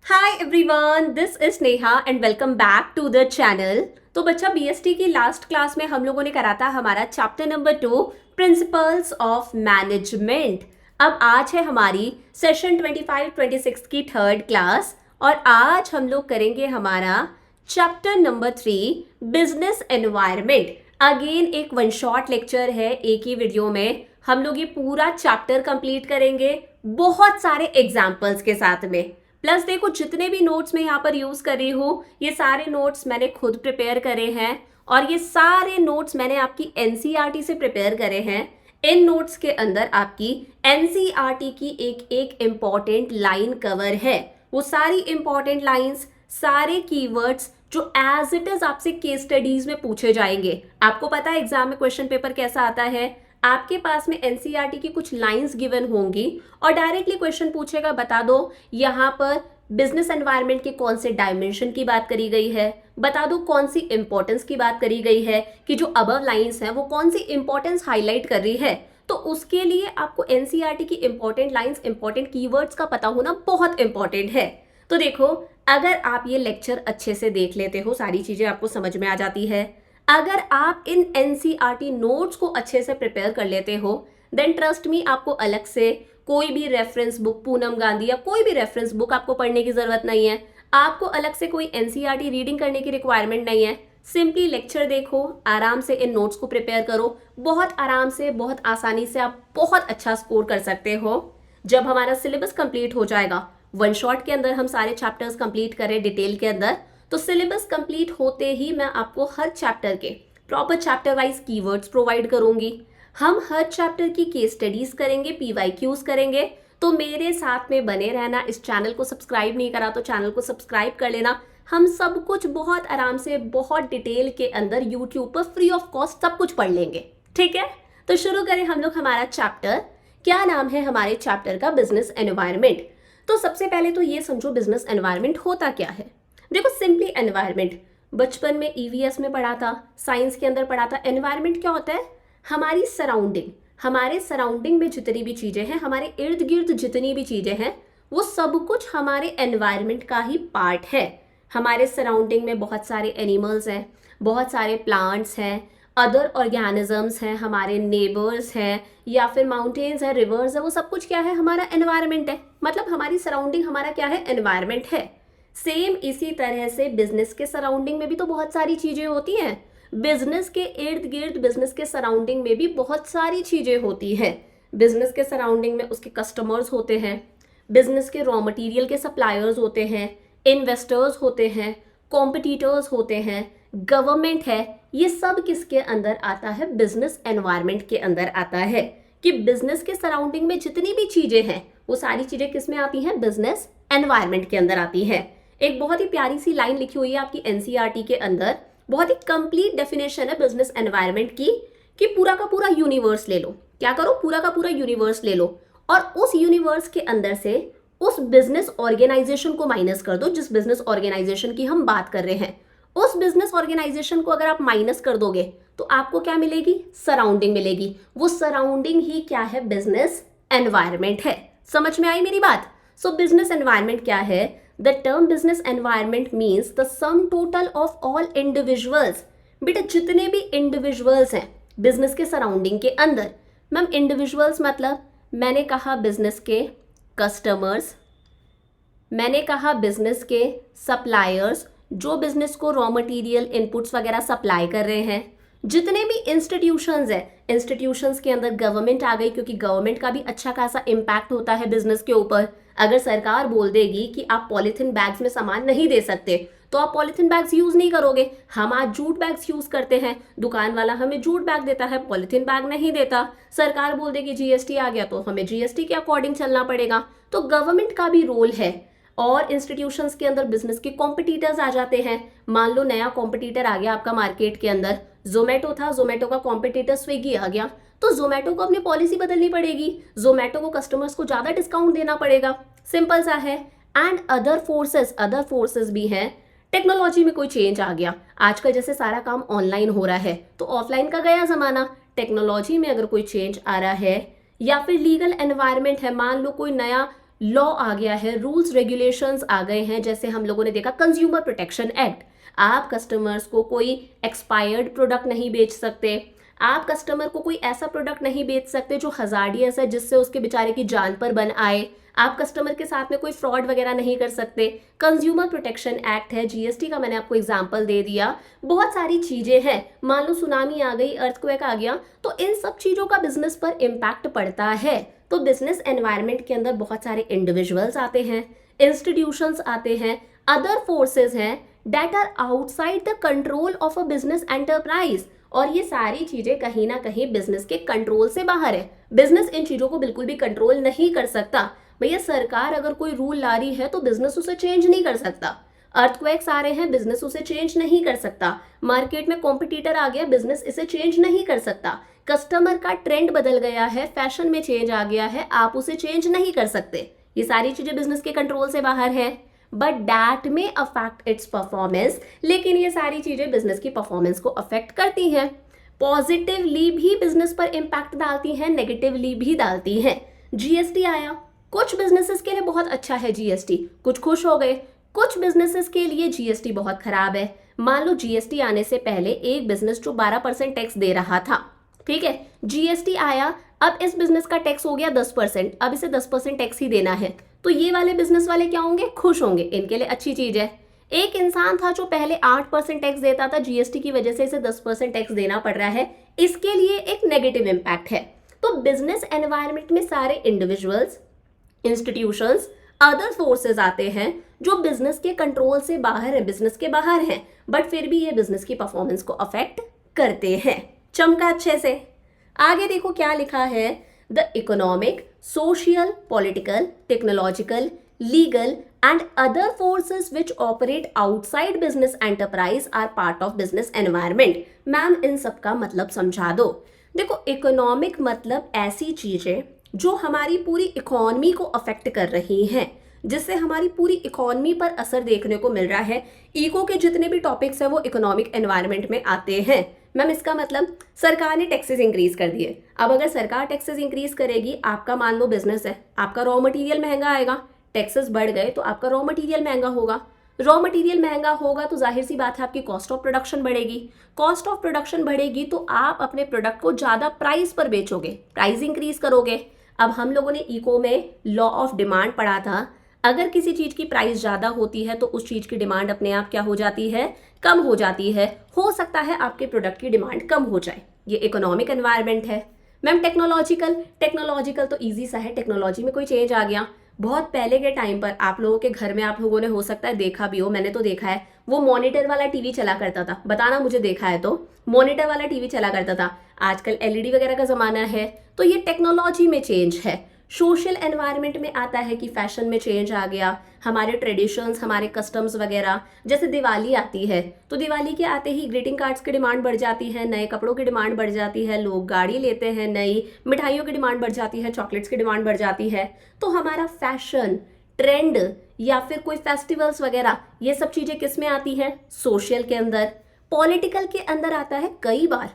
Hi everyone, this is Neha and welcome back to the channel. तो बच्चा BST की last class में हम लोगों ने करा था हमारा chapter number 2 principles of management. अब आज है हमारी सेशन 25-26 की थर्ड क्लास और आज हम लोग करेंगे हमारा chapter number 3 business environment. Again एक वन शॉट लेक्चर है, एक ही वीडियो में हम लोग ये पूरा चैप्टर कंप्लीट करेंगे बहुत सारे एग्जाम्पल्स के साथ में। प्लस देखो जितने भी नोट्स मैं यहाँ पर यूज कर रही हूँ ये सारे नोट्स मैंने खुद प्रिपेयर करे हैं और ये सारे नोट्स मैंने आपकी एनसीईआरटी से प्रिपेयर करे हैं। इन नोट्स के अंदर आपकी एनसीईआरटी की एक एक इम्पॉर्टेंट लाइन कवर है। वो सारी इंपॉर्टेंट लाइंस, सारे कीवर्ड्स जो एज इट इज आपसे केस स्टडीज में पूछे जाएंगे। आपको पता है एग्जाम में क्वेश्चन पेपर कैसा आता है, आपके पास में एनसीईआरटी की कुछ लाइंस गिवन होंगी और डायरेक्टली क्वेश्चन पूछेगा बता दो यहाँ पर बिजनेस एनवायरनमेंट के कौन से डायमेंशन की बात करी गई है, बता दो कौन सी इंपॉर्टेंस की बात करी गई है कि जो अबव लाइंस हैं वो कौन सी इंपॉर्टेंस हाईलाइट कर रही है। तो उसके लिए आपको एनसीईआरटी की इंपॉर्टेंट लाइंस, इंपॉर्टेंट कीवर्ड्स का पता होना बहुत इंपॉर्टेंट है। तो देखो अगर आप ये लेक्चर अच्छे से देख लेते हो सारी चीजें आपको समझ में आ जाती है। अगर आप इन एनसीईआरटी नोट्स को अच्छे से प्रिपेयर कर लेते हो देन ट्रस्ट मी आपको अलग से कोई भी रेफरेंस बुक, पूनम गांधी या कोई भी रेफरेंस बुक आपको पढ़ने की जरूरत नहीं है। आपको अलग से कोई एनसीईआरटी रीडिंग करने की रिक्वायरमेंट नहीं है। सिंपली लेक्चर देखो, आराम से इन नोट्स को प्रिपेयर करो, बहुत आराम से, बहुत आसानी से आप बहुत अच्छा स्कोर कर सकते हो। जब हमारा सिलेबस कंप्लीट हो जाएगा, वन शॉट के अंदर हम सारे चैप्टर्स कंप्लीट करें डिटेल के अंदर, तो सिलेबस कंप्लीट होते ही मैं आपको हर चैप्टर के proper chapter wise keywords provide करूंगी। हम हर चैप्टर की केस स्टडीज करेंगे, पीवाईक्यूज करेंगे। तो मेरे साथ में बने रहना। इस चैनल को सब्सक्राइब नहीं करा तो चैनल को सब्सक्राइब कर लेना। हम सब कुछ बहुत आराम से, बहुत डिटेल के अंदर यूट्यूब पर फ्री ऑफ कॉस्ट सब कुछ पढ़ लेंगे, ठीक है। तो शुरू करें हम लोग हमारा चैप्टर। क्या नाम है हमारे चैप्टर का? Business environment. तो सबसे पहले तो ये समझो बिजनेस एनवायरनमेंट होता क्या है। देखो सिंपली एनवायरनमेंट बचपन में ईवीएस में पढ़ा था, साइंस के अंदर पढ़ा था। एनवायरनमेंट क्या होता है? हमारी सराउंडिंग, हमारे सराउंडिंग में जितनी भी चीजें हैं, हमारे इर्द गिर्द जितनी भी चीजें हैं, वो सब कुछ हमारे एनवायरनमेंट का ही पार्ट है। हमारे सराउंडिंग में बहुत सारे एनिमल्स हैं, बहुत सारे प्लांट्स हैं, अदर ऑर्गेनिजम्स हैं, हमारे नेबर्स हैं या फिर माउंटेन्स हैं, रिवर्स है, वो सब कुछ क्या है? हमारा एनवायरनमेंट है। मतलब हमारी सराउंडिंग हमारा क्या है? एनवायरनमेंट है। सेम इसी तरह से बिजनेस के सराउंडिंग में भी तो बहुत सारी चीजें होती हैं। बिजनेस के इर्द गिर्द, बिजनेस के सराउंडिंग में भी बहुत सारी चीजें होती हैं। बिजनेस के सराउंडिंग में उसके कस्टमर्स होते हैं, बिजनेस के रॉ मटेरियल के सप्लायर्स होते हैं, इन्वेस्टर्स होते हैं, कॉम्पिटिटर्स होते हैं, गवर्नमेंट है। ये सब किसके अंदर आता है? बिजनेस एनवायरनमेंट के अंदर आता है। कि बिजनेस के सराउंडिंग में जितनी भी चीजें हैं वो सारी चीजें किस में आती हैं? बिजनेस एनवायरनमेंट के अंदर आती है। एक बहुत ही प्यारी सी लाइन लिखी हुई है आपकी एनसीईआरटी के अंदर, बहुत ही कंप्लीट डेफिनेशन है बिजनेस एनवायरनमेंट की, कि पूरा का पूरा यूनिवर्स ले लो। क्या करो? पूरा का पूरा यूनिवर्स ले लो और उस यूनिवर्स के अंदर से उस बिजनेस ऑर्गेनाइजेशन को माइनस कर दो जिस बिजनेस ऑर्गेनाइजेशन की हम बात कर रहे हैं। उस बिजनेस ऑर्गेनाइजेशन को अगर आप माइनस कर दोगे तो आपको क्या मिलेगी? सराउंडिंग मिलेगी। वो सराउंडिंग ही क्या है? बिजनेस एनवायरनमेंट है। समझ में आई मेरी बात? सो बिजनेस एनवायरनमेंट क्या है? The term business environment means the sum total of all individuals। बेटा जितने भी इंडिविजुअल्स हैं बिजनेस के सराउंडिंग के अंदर। मैम इंडिविजुअल्स मतलब मैंने कहा बिजनेस के कस्टमर्स, मैंने कहा बिजनेस के सप्लायर्स, जो बिजनेस को रॉ मटेरियल इनपुट्स वगैरह सप्लाई कर रहे हैं। जितने भी इंस्टीट्यूशंस है, इंस्टीट्यूशंस के अंदर गवर्नमेंट आ गई, क्योंकि गवर्नमेंट का भी अच्छा खासा इम्पैक्ट होता है बिजनेस के ऊपर। अगर सरकार बोल देगी कि आप पॉलीथिन बैग्स में सामान नहीं दे सकते तो आप पॉलीथिन बैग्स यूज नहीं करोगे। हम आज जूट बैग्स यूज करते हैं, दुकान वाला हमें जूट बैग देता है, पॉलीथिन बैग नहीं देता। सरकार बोल देगी जीएसटी आ गया तो हमें जीएसटी के अकॉर्डिंग चलना पड़ेगा। तो गवर्नमेंट का भी रोल है। और इंस्टीट्यूशंस के अंदर बिजनेस के कॉम्पिटिटर्स आ जाते हैं। मान लो नया कॉम्पिटिटर आ गया आपका मार्केट के अंदर, जोमेटो था, जोमेटो का कॉम्पिटिटर स्विगी आ गया, तो जोमेटो को अपनी पॉलिसी बदलनी पड़ेगी, जोमेटो को कस्टमर्स को ज्यादा डिस्काउंट देना पड़ेगा। सिंपल सा है। एंड अदर फोर्सेस भी हैं। टेक्नोलॉजी में कोई चेंज आ गया, आजकल जैसे सारा काम ऑनलाइन हो रहा है तो ऑफलाइन का गया जमाना। टेक्नोलॉजी में अगर कोई चेंज आ रहा है या फिर लीगल एनवायरनमेंट है, मान लो कोई नया लॉ आ गया है, रूल्स रेगुलेशंस आ गए हैं। जैसे हम लोगों ने देखा कंज्यूमर प्रोटेक्शन एक्ट, आप कस्टमर्स को कोई एक्सपायर्ड प्रोडक्ट नहीं बेच सकते, आप कस्टमर को कोई ऐसा प्रोडक्ट नहीं बेच सकते जो हजार्डियस है, जिससे उसके बेचारे की जान पर बन आए, आप कस्टमर के साथ में कोई फ्रॉड वगैरह नहीं कर सकते। कंज्यूमर प्रोटेक्शन एक्ट है, जीएसटी का मैंने आपको एग्जांपल दे दिया। बहुत सारी चीजें हैं, मान लो सुनामी आ गई, अर्थक्वेक आ गया, तो इन सब चीजों का बिजनेस पर इम्पैक्ट पड़ता है। तो बिजनेस एनवायरनमेंट के अंदर बहुत सारे इंडिविजुअल्स आते हैं, इंस्टीट्यूशंस आते हैं, अदर फोर्सेस हैं that are outside the control of a business enterprise, और ये सारी चीजें कहीं ना कहीं बिजनेस के कंट्रोल से बाहर है। बिजनेस इन चीजों को बिल्कुल भी कंट्रोल नहीं कर सकता। भैया सरकार अगर कोई रूल ला रही है तो बिजनेस उसे चेंज नहीं कर सकता। अर्थक्वेक्स आ रहे हैं, बिजनेस उसे चेंज नहीं कर सकता। मार्केट में कॉम्पिटिटर आ गया, बिजनेस इसे चेंज नहीं कर सकता। कस्टमर का ट्रेंड बदल गया है, फैशन में चेंज आ गया है, आप उसे चेंज नहीं कर सकते। ये सारी चीजें बिजनेस के कंट्रोल से बाहर है, बट दैट में अफेक्ट इट्स परफॉर्मेंस। लेकिन ये सारी चीजें बिजनेस की परफॉर्मेंस को अफेक्ट करती हैं। पॉजिटिवली भी बिजनेस पर इंपैक्ट डालती हैं, नेगेटिवली भी डालती हैं। जीएसटी आया, कुछ बिजनेसेस के लिए बहुत अच्छा है जीएसटी, कुछ खुश हो गए। कुछ बिजनेसेस के लिए जीएसटी बहुत खराब है। मान लो जीएसटी आने से पहले एक बिजनेस जो 12% टैक्स दे रहा था, ठीक है, जीएसटी आया, अब इस बिजनेस का टैक्स हो गया 10%, अब इसे 10% टैक्स ही देना है, तो ये वाले बिजनेस वाले क्या होंगे, खुश होंगे, इनके लिए अच्छी चीज है। एक इंसान था जो पहले 8% टैक्स देता था, जीएसटी की वजह से इसे 10% टैक्स देना पड़ रहा है, इसके लिए एक नेगेटिव इंपैक्ट है। तो बिजनेस एनवायरनमेंट में सारे इंडिविजुअल्स, इंस्टीट्यूशंस, अदर फोर्सेस आते हैं जो बिजनेस के कंट्रोल से बाहर है, बिजनेस के बाहर हैं, बट फिर भी ये बिजनेस की परफॉर्मेंस को अफेक्ट करते हैं। चमका अच्छे से। आगे देखो क्या लिखा है, the economic, social, political, technological, legal and other forces which operate outside business enterprise are part of business environment। Ma'am इन सब का मतलब समझा दो। देखो इकोनॉमिक मतलब ऐसी चीजें जो हमारी पूरी इकोनॉमी को अफेक्ट कर रही हैं, जिससे हमारी पूरी इकोनॉमी पर असर देखने को मिल रहा है। इको के जितने भी टॉपिक्स हैं वो इकोनॉमिक एनवायरनमेंट में आते हैं। मैम इसका मतलब सरकार ने टैक्सेस इंक्रीज कर दिए। अब अगर सरकार टैक्सेस इंक्रीज करेगी, आपका मान लो बिजनेस है, आपका रॉ मटेरियल महंगा आएगा, टैक्सेस बढ़ गए तो आपका रॉ मटेरियल महंगा होगा। रॉ मटेरियल महंगा होगा तो जाहिर सी बात है आपकी कॉस्ट ऑफ प्रोडक्शन बढ़ेगी। कॉस्ट ऑफ प्रोडक्शन बढ़ेगी तो आप अपने प्रोडक्ट को ज़्यादा प्राइस पर बेचोगे, प्राइस इंक्रीज करोगे। अब हम लोगों ने इको में लॉ ऑफ डिमांड पढ़ा था, अगर किसी चीज़ की प्राइस ज़्यादा होती है तो उस चीज़ की डिमांड अपने आप क्या हो जाती है, कम हो जाती है। हो सकता है आपके प्रोडक्ट की डिमांड कम हो जाए, ये इकोनॉमिक एनवायरनमेंट है। मैम टेक्नोलॉजिकल, टेक्नोलॉजिकल तो ईजी सा है, टेक्नोलॉजी में कोई चेंज आ गया। बहुत पहले के टाइम पर आप लोगों के घर में आप लोगों ने हो सकता है देखा भी हो, मैंने तो देखा है, वो मॉनिटर वाला टीवी चला करता था, बताना मुझे देखा है तो, मॉनिटर वाला टीवी चला करता था। आजकल एलईडी वगैरह का ज़माना है, तो ये टेक्नोलॉजी में चेंज है। सोशल एनवायरनमेंट में आता है कि फैशन में चेंज आ गया, हमारे ट्रेडिशंस, हमारे कस्टम्स वगैरह। जैसे दिवाली आती है तो दिवाली के आते ही ग्रीटिंग कार्ड्स की डिमांड बढ़ जाती है, नए कपड़ों की डिमांड बढ़ जाती है, लोग गाड़ी लेते हैं, नई मिठाइयों की डिमांड बढ़ जाती है, चॉकलेट्स की डिमांड बढ़ जाती है। तो हमारा फैशन ट्रेंड या फिर कोई फेस्टिवल्स वगैरह, ये सब चीज़ें किस में आती हैं, सोशल के अंदर। पॉलिटिकल के अंदर आता है, कई बार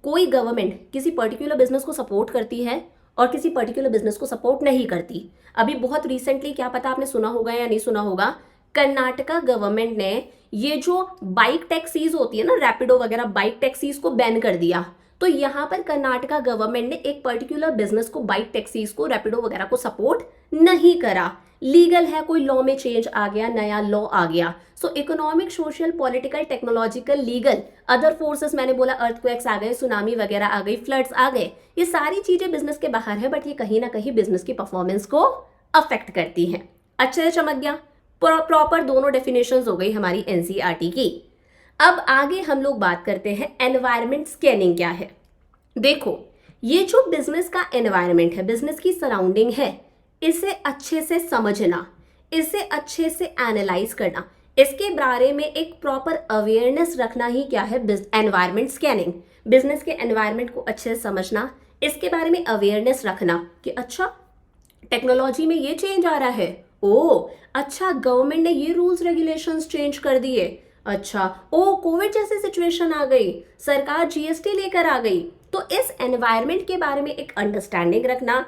कोई गवर्नमेंट किसी पर्टिकुलर बिजनेस को सपोर्ट करती है और किसी पर्टिकुलर बिजनेस को सपोर्ट नहीं करती। अभी बहुत रिसेंटली, क्या पता आपने सुना होगा या नहीं सुना होगा, कर्नाटका गवर्नमेंट ने ये जो बाइक टैक्सीज होती है ना, रैपिडो वगैरह बाइक टैक्सीज को बैन कर दिया। तो यहाँ पर कर्नाटका गवर्नमेंट ने एक पर्टिकुलर बिजनेस को, बाइक टैक्सीज को, रैपिडो वगैरह को सपोर्ट नहीं करा। लीगल है, कोई लॉ में चेंज आ गया, नया लॉ आ गया। सो economic, social, political, technological, legal, other forces, मैंने बोला अर्थक्वेक्स आ गए, सुनामी वगैरह आ गई, फ्लड्स आ गए, ये सारी चीजें बिजनेस के बाहर है, बट ये कहीं ना कहीं बिजनेस की परफॉर्मेंस को अफेक्ट करती हैं। अच्छे से चमक गया, प्रॉपर दोनों डेफिनेशंस हो गई हमारी एनसीईआरटी की। अब आगे हम लोग बात करते हैं एनवायरमेंट स्कैनिंग क्या है। देखो ये जो बिजनेस का एनवायरमेंट है, बिजनेस की सराउंडिंग है, इसे अच्छे से समझना, इसे अच्छे से एनालाइज करना, इसके बारे में एक प्रॉपर अवेयरनेस रखना ही क्या है, एनवायरमेंट स्कैनिंग। बिजनेस के एनवायरमेंट को अच्छे से समझना, इसके बारे में अवेयरनेस रखना कि अच्छा टेक्नोलॉजी में ये चेंज आ रहा है, ओ अच्छा गवर्नमेंट ने ये रूल्स रेगुलेशंस चेंज कर दिए, अच्छा ओ कोविड जैसी सिचुएशन आ गई, सरकार जीएसटी लेकर आ गई। तो इस एनवायरमेंट के बारे में एक अंडरस्टैंडिंग रखना,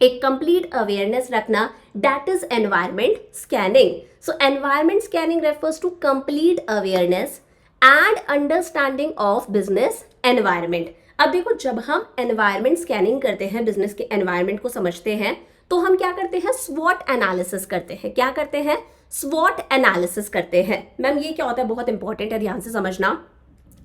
एक कंप्लीट अवेयरनेस रखना, that is environment scanning. So environment scanning refers to complete awareness and understanding of business environment. अब देखो, जब हम एनवायरमेंट स्कैनिंग करते हैं, बिजनेस के एनवायरमेंट को समझते हैं, तो हम क्या करते हैं, स्वॉट एनालिसिस करते हैं. क्या करते हैं, स्वॉट एनालिसिस करते हैं. मैम ये क्या होता है, बहुत इंपॉर्टेंट है, ध्यान से समझना.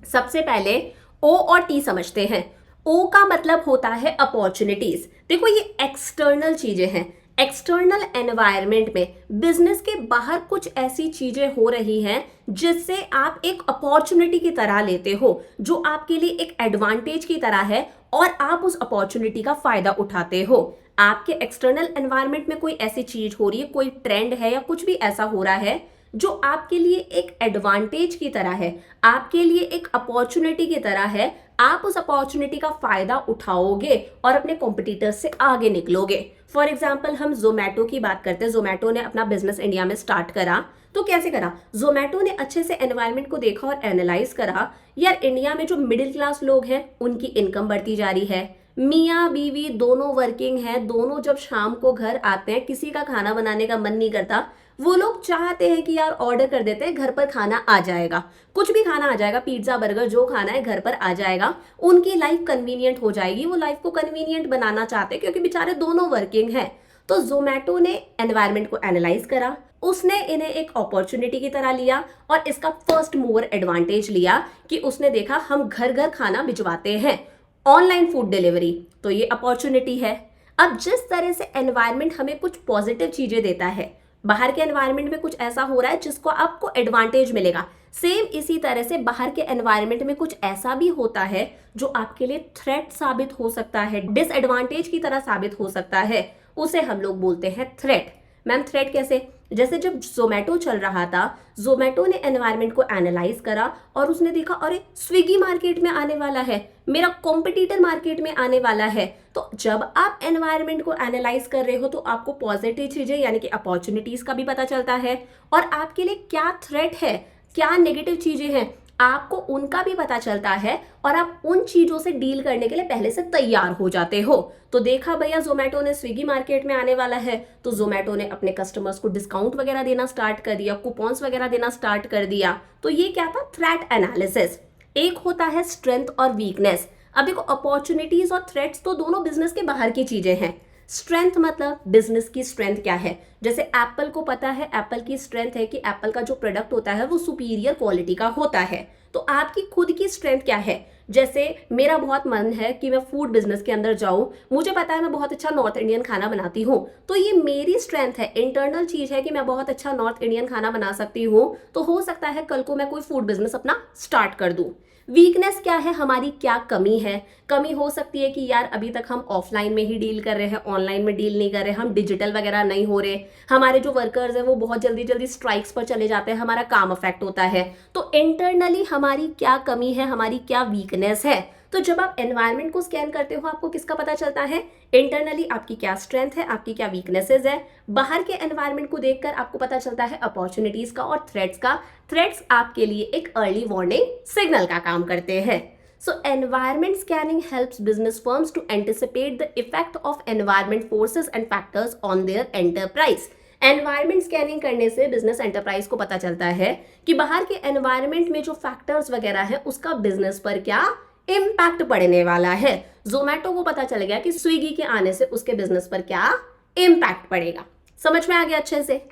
सबसे पहले ओ और टी समझते हैं. ओ का मतलब होता है अपॉर्चुनिटीज. देखो ये एक्सटर्नल चीजें हैं. एक्सटर्नल एनवायरनमेंट में बिजनेस के बाहर कुछ ऐसी चीजें हो रही हैं जिससे आप एक अपॉर्चुनिटी की तरह लेते हो, जो आपके लिए एक एडवांटेज की तरह है और आप उस अपॉर्चुनिटी का फायदा उठाते हो. आपके एक्सटर्नल एनवायरनमेंट में कोई ऐसी चीज हो रही है, कोई ट्रेंड है या कुछ भी ऐसा हो रहा है जो आपके लिए एक एडवांटेज की तरह है, आपके लिए एक अपॉर्चुनिटी की तरह है. आप उस अपॉर्चुनिटी का फायदा उठाओगे और अपने कॉम्पिटिटर्स से आगे निकलोगे. फॉर एग्जाम्पल हम जोमैटो की बात करते हैं. जोमैटो ने अपना बिजनेस इंडिया में स्टार्ट करा, तो कैसे करा, जोमैटो ने अच्छे से एनवायरनमेंट को देखा और एनालाइज करा. यार इंडिया में जो मिडिल क्लास लोग हैं उनकी इनकम बढ़ती जा रही है, मियाँ बीवी दोनों वर्किंग हैं, दोनों जब शाम को घर आते हैं, किसी का खाना बनाने का मन नहीं करता, वो लोग चाहते हैं कि यार ऑर्डर कर देते हैं, घर पर खाना आ जाएगा, कुछ भी खाना आ जाएगा, पिज्जा बर्गर जो खाना है घर पर आ जाएगा, उनकी लाइफ कन्वीनियंट हो जाएगी. वो लाइफ को कन्वीनियंट बनाना चाहते हैं क्योंकि बेचारे दोनों वर्किंग हैं. तो जोमैटो ने एनवायरनमेंट को एनालाइज करा, उसने इन्हें एक अपॉर्चुनिटी की तरह लिया और इसका फर्स्ट मूवर एडवांटेज लिया कि उसने देखा हम घर घर खाना भिजवाते हैं, ऑनलाइन फूड डिलीवरी, तो ये अपॉर्चुनिटी है. अब जिस तरह से एनवायरनमेंट हमें कुछ पॉजिटिव चीजें देता है, बाहर के एनवायरनमेंट में कुछ ऐसा हो रहा है जिसको आपको एडवांटेज मिलेगा, सेम इसी तरह से बाहर के एनवायरनमेंट में कुछ ऐसा भी होता है जो आपके लिए थ्रेट साबित हो सकता है, डिसएडवांटेज की तरह साबित हो सकता है, उसे हम लोग बोलते हैं थ्रेट. मैम थ्रेट कैसे, जैसे जब जोमैटो चल रहा था, जोमैटो ने एनवायरनमेंट को एनालाइज करा और उसने देखा अरे स्विगी मार्केट में आने वाला है, मेरा कॉम्पिटिटर मार्केट में आने वाला है. तो जब आप एनवायरनमेंट को एनालाइज कर रहे हो तो आपको पॉजिटिव चीजें यानी कि अपॉर्चुनिटीज का भी पता चलता है और आपके लिए क्या थ्रेट है, क्या नेगेटिव चीजें हैं, आपको उनका भी पता चलता है और आप उन चीजों से डील करने के लिए पहले से तैयार हो जाते हो. तो देखा भैया जोमैटो ने स्विगी मार्केट में आने वाला है, तो जोमैटो ने अपने कस्टमर्स को डिस्काउंट वगैरह देना स्टार्ट कर दिया, कूपन्स वगैरह देना स्टार्ट कर दिया. तो ये क्या था, थ्रेट एनालिसिस. एक होता है स्ट्रेंथ और वीकनेस. अब देखो अपॉर्चुनिटीज और थ्रेट्स तो दोनों बिजनेस के बाहर की चीजें हैं. स्ट्रेंथ मतलब बिजनेस की स्ट्रेंथ क्या है, जैसे एप्पल को पता है, एप्पल की स्ट्रेंथ है कि एप्पल का जो प्रोडक्ट होता है वो सुपीरियर क्वालिटी का होता है. तो आपकी खुद की स्ट्रेंथ क्या है, जैसे मेरा बहुत मन है कि मैं फूड बिजनेस के अंदर जाऊं, मुझे पता है मैं बहुत अच्छा नॉर्थ इंडियन खाना बनाती हूँ, तो ये मेरी स्ट्रेंथ है, इंटरनल चीज है कि मैं बहुत अच्छा नॉर्थ इंडियन खाना बना सकती हूँ. तो हो सकता है कल को मैं कोई फूड बिजनेस अपना स्टार्ट कर दूं. वीकनेस क्या है, हमारी क्या कमी है, कमी हो सकती है कि यार अभी तक हम ऑफलाइन में ही डील कर रहे हैं, ऑनलाइन में डील नहीं कर रहे, हम डिजिटल वगैरह नहीं हो रहे, हमारे जो वर्कर्स हैं वो बहुत जल्दी जल्दी स्ट्राइक्स पर चले जाते हैं, हमारा काम अफेक्ट होता है. तो इंटरनली हमारी क्या कमी है, हमारी क्या वीकनेस है. तो जब आप एनवायरनमेंट को स्कैन करते हो आपको किसका पता चलता है, इंटरनली आपकी क्या स्ट्रेंथ है, आपकी क्या वीकनेसेस है, बाहर के एनवायरनमेंट को देखकर आपको पता चलता है अपॉर्चुनिटीज का और थ्रेट्स का. थ्रेट्स आपके लिए एक अर्ली वार्निंग सिग्नल का काम करते हैं. So environment scanning helps business firms to anticipate the effect of environment forces and factors on their enterprise. Environment scanning करने से बिजनेस एंटरप्राइज को पता चलता है कि बाहर के एनवायरमेंट में जो फैक्टर्स वगैरह है उसका बिजनेस पर क्या इम्पैक्ट पड़ने वाला है. जोमैटो को पता चल गया कि स्विगी के आने से उसके बिजनेस पर क्या इम्पैक्ट पड़ेगा. समझ में आ गया अच्छे से.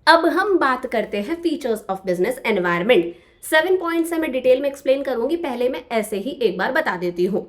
अब हम बात करते हैं features of business environment. 7 points है, मैं डिटेल में एक्सप्लेन करूंगी, पहले मैं ऐसे ही एक बार बता देती हूँ.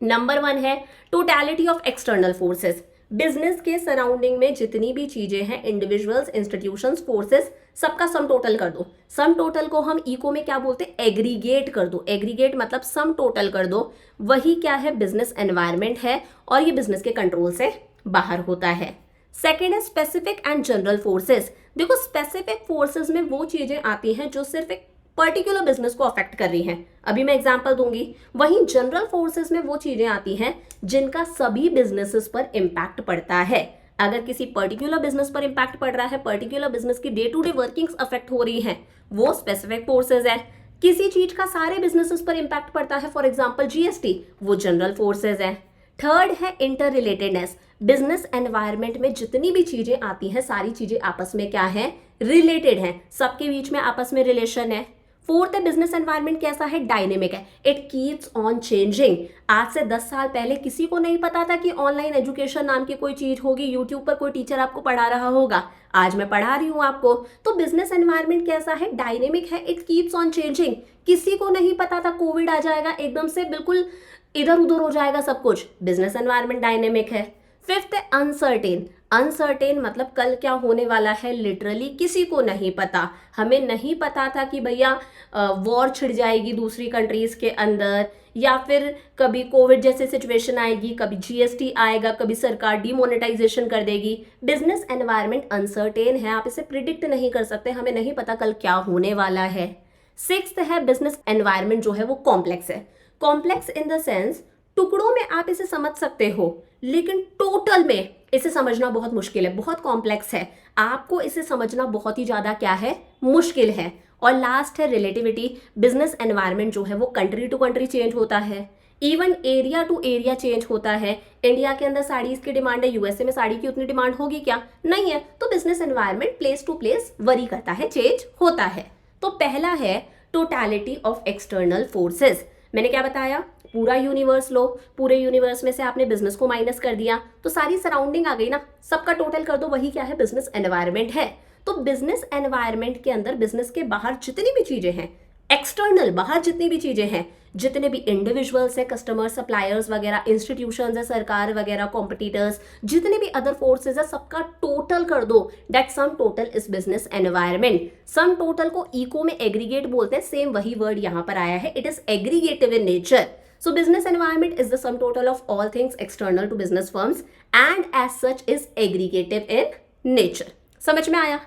नंबर 1 है totality of external forces. Business के सराउंडिंग में जितनी भी चीजें हैं, इंडिविजुअल्स, इंस्टीट्यूशंस, फोर्सेस, सबका सम टोटल कर दो. सम टोटल को हम इको में क्या बोलते हैं, एग्रीगेट कर दो. एग्रीगेट मतलब सम टोटल कर दो. वही क्या है, बिजनेस एनवायरनमेंट है और ये बिजनेस के कंट्रोल से बाहर होता है. सेकेंड है स्पेसिफिक एंड जनरल फोर्सेस. देखो स्पेसिफिक फोर्सेस में वो चीजें आती हैं जो सिर्फ एक पर्टिकुलर बिजनेस को अफेक्ट कर रही हैं, अभी मैं एग्जांपल दूंगी. वहीं जनरल फोर्सेस में वो चीजें आती हैं जिनका सभी बिजनेसेस पर इंपैक्ट पड़ता है. अगर किसी पर्टिकुलर बिजनेस पर इंपैक्ट पड़ रहा है, पर्टिकुलर बिजनेस की day to day workings affect हो रही हैं, वो स्पेसिफिक फोर्सेस है. किसी चीज का सारे बिजनेसेस पर इंपैक्ट पड़ता है, फॉर एग्जाम्पल जीएसटी, वो जनरल फोर्सेस है. थर्ड है इंटर रिलेटेडनेस, बिजनेस एनवायरनमेंट में जितनी भी चीजें आती हैं सारी चीजें आपस में क्या है, रिलेटेड हैं, सबके बीच में आपस में रिलेशन है। फोर्थ है बिजनेस एनवायरनमेंट कैसा है, डायनेमिक है, इट कीप्स ऑन चेंजिंग। आज से 10 साल पहले किसी को नहीं पता था कि ऑनलाइन एजुकेशन नाम की कोई चीज होगी, यूट्यूब पर कोई टीचर आपको पढ़ा रहा होगा, आज मैं पढ़ा रही हूं आपको। तो बिजनेस एनवायरनमेंट कैसा है, डायनेमिक है, इट कीप्स ऑन चेंजिंग। किसी को नहीं पता था कोविड आ जाएगा, एकदम से बिल्कुल इधर उधर हो जाएगा सब कुछ, बिजनेस एनवायरनमेंट डायनेमिक है। फिफ्थ है अनसर्टेन, अनसर्टेन मतलब कल क्या होने वाला है लिटरली किसी को नहीं पता। हमें नहीं पता था कि भैया वॉर छिड़ जाएगी दूसरी कंट्रीज के अंदर, या फिर कभी कोविड जैसे सिचुएशन आएगी, कभी जीएसटी आएगा, कभी सरकार डीमोनेटाइजेशन कर देगी। बिजनेस एनवायरनमेंट अनसर्टेन है, आप इसे प्रिडिक्ट नहीं कर सकते, हमें नहीं पता कल क्या होने वाला है। सिक्स्थ है बिजनेस एनवायरनमेंट जो है वो कॉम्प्लेक्स है, कॉम्प्लेक्स इन द सेंस टुकड़ों में आप इसे समझ सकते हो लेकिन टोटल में इसे समझना बहुत मुश्किल है, बहुत कॉम्प्लेक्स है, आपको इसे समझना बहुत ही ज्यादा क्या है, मुश्किल है। और लास्ट है रिलेटिविटी, बिजनेस एनवायरनमेंट जो है वो कंट्री टू कंट्री चेंज होता है, even area to area change होता है। इंडिया के अंदर साड़ीज की डिमांड है, यूएसए में साड़ी की उतनी डिमांड होगी क्या, नहीं है। तो business environment place to place vary करता है, चेंज होता है। तो पहला है टोटैलिटी ऑफ एक्सटर्नल फोर्सेस। मैंने क्या बताया, पूरा यूनिवर्स लो, पूरे यूनिवर्स में से आपने बिजनेस को माइनस कर दिया तो सारी सराउंडिंग आ गई ना, सबका टोटल कर दो, वही क्या है, बिजनेस एनवायरनमेंट है। तो बिजनेस एनवायरनमेंट के अंदर बिजनेस के बाहर जितनी भी चीजें हैं, एक्सटर्नल बाहर जितनी भी चीजें हैं, जितने भी इंडिविजुअल्स हैं, कस्टमर, सप्लायर्स वगैरह, इंस्टीट्यूशंस है, सरकार वगैरह, कॉम्पिटिटर्स, जितने भी अदर फोर्सेस है, सबका टोटल कर दो, that sum total is business environment. Sum total को इको में एग्रीगेट बोलते हैं, सेम वही वर्ड यहां पर आया है, it is aggregative in nature. So business environment is the sum total of all things external to business firms and as such is aggregative in nature. समझ में आया।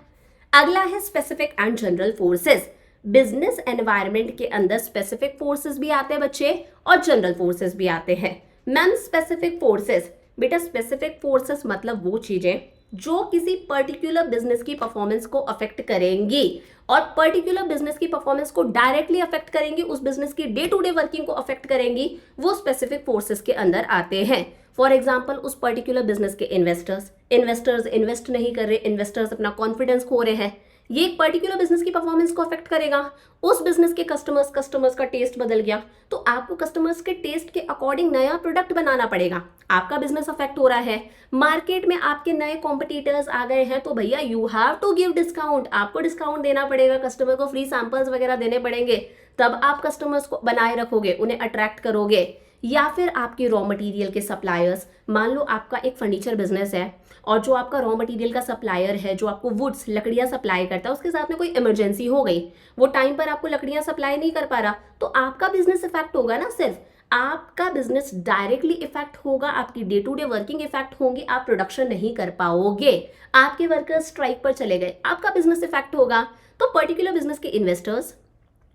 अगला है specific and general forces. Business environment के अंदर specific forces भी आते हैं बच्चे और जनरल फोर्सेस भी आते हैं। मैम स्पेसिफिक फोर्सेस, बेटा स्पेसिफिक फोर्सेस मतलब वो चीजें जो किसी पर्टिकुलर बिजनेस की परफॉर्मेंस को अफेक्ट करेंगी और पर्टिकुलर बिजनेस की परफॉर्मेंस को डायरेक्टली अफेक्ट करेंगी, उस बिजनेस की डे टू डे वर्किंग को अफेक्ट करेंगी, वो स्पेसिफिक फोर्सेस के अंदर आते हैं। फॉर एग्जाम्पल उस पर्टिकुलर बिजनेस के इन्वेस्टर्स इन्वेस्ट नहीं कर रहे, इन्वेस्टर्स अपना कॉन्फिडेंस खो रहे हैं, ये एक पर्टिकुलर बिजनेस की परफॉर्मेंस को अफेक्ट करेगा। उस बिजनेस के कस्टमर्स का टेस्ट बदल गया तो आपको कस्टमर्स के टेस्ट के अकॉर्डिंग नया प्रोडक्ट बनाना पड़ेगा, आपका बिजनेस अफेक्ट हो रहा है। मार्केट में आपके नए कॉम्पिटिटर्स आ गए हैं तो भैया you have to give discount, आपको डिस्काउंट देना पड़ेगा, कस्टमर को फ्री सैंपल्स वगैरह देने पड़ेंगे, तब आप कस्टमर्स को बनाए रखोगे, उन्हें अट्रैक्ट करोगे। या फिर आपके रॉ मटेरियल के सप्लायर्स, मान लो आपका एक फर्नीचर बिजनेस है और जो आपका रॉ मटेरियल का सप्लायर है जो आपको वुड्स लकड़ियां सप्लाई करता है, उसके साथ में कोई इमरजेंसी हो गई, वो टाइम पर आपको लकड़ियां सप्लाई नहीं कर पा रहा, तो आपका बिजनेस इफेक्ट होगा ना, सिर्फ आपका बिजनेस डायरेक्टली इफेक्ट होगा, आपकी day to day working effect होगी, आप प्रोडक्शन नहीं कर पाओगे, आपके वर्कर्स स्ट्राइक पर चले गए, आपका बिजनेस इफेक्ट होगा। तो पर्टिकुलर बिजनेस के इन्वेस्टर्स,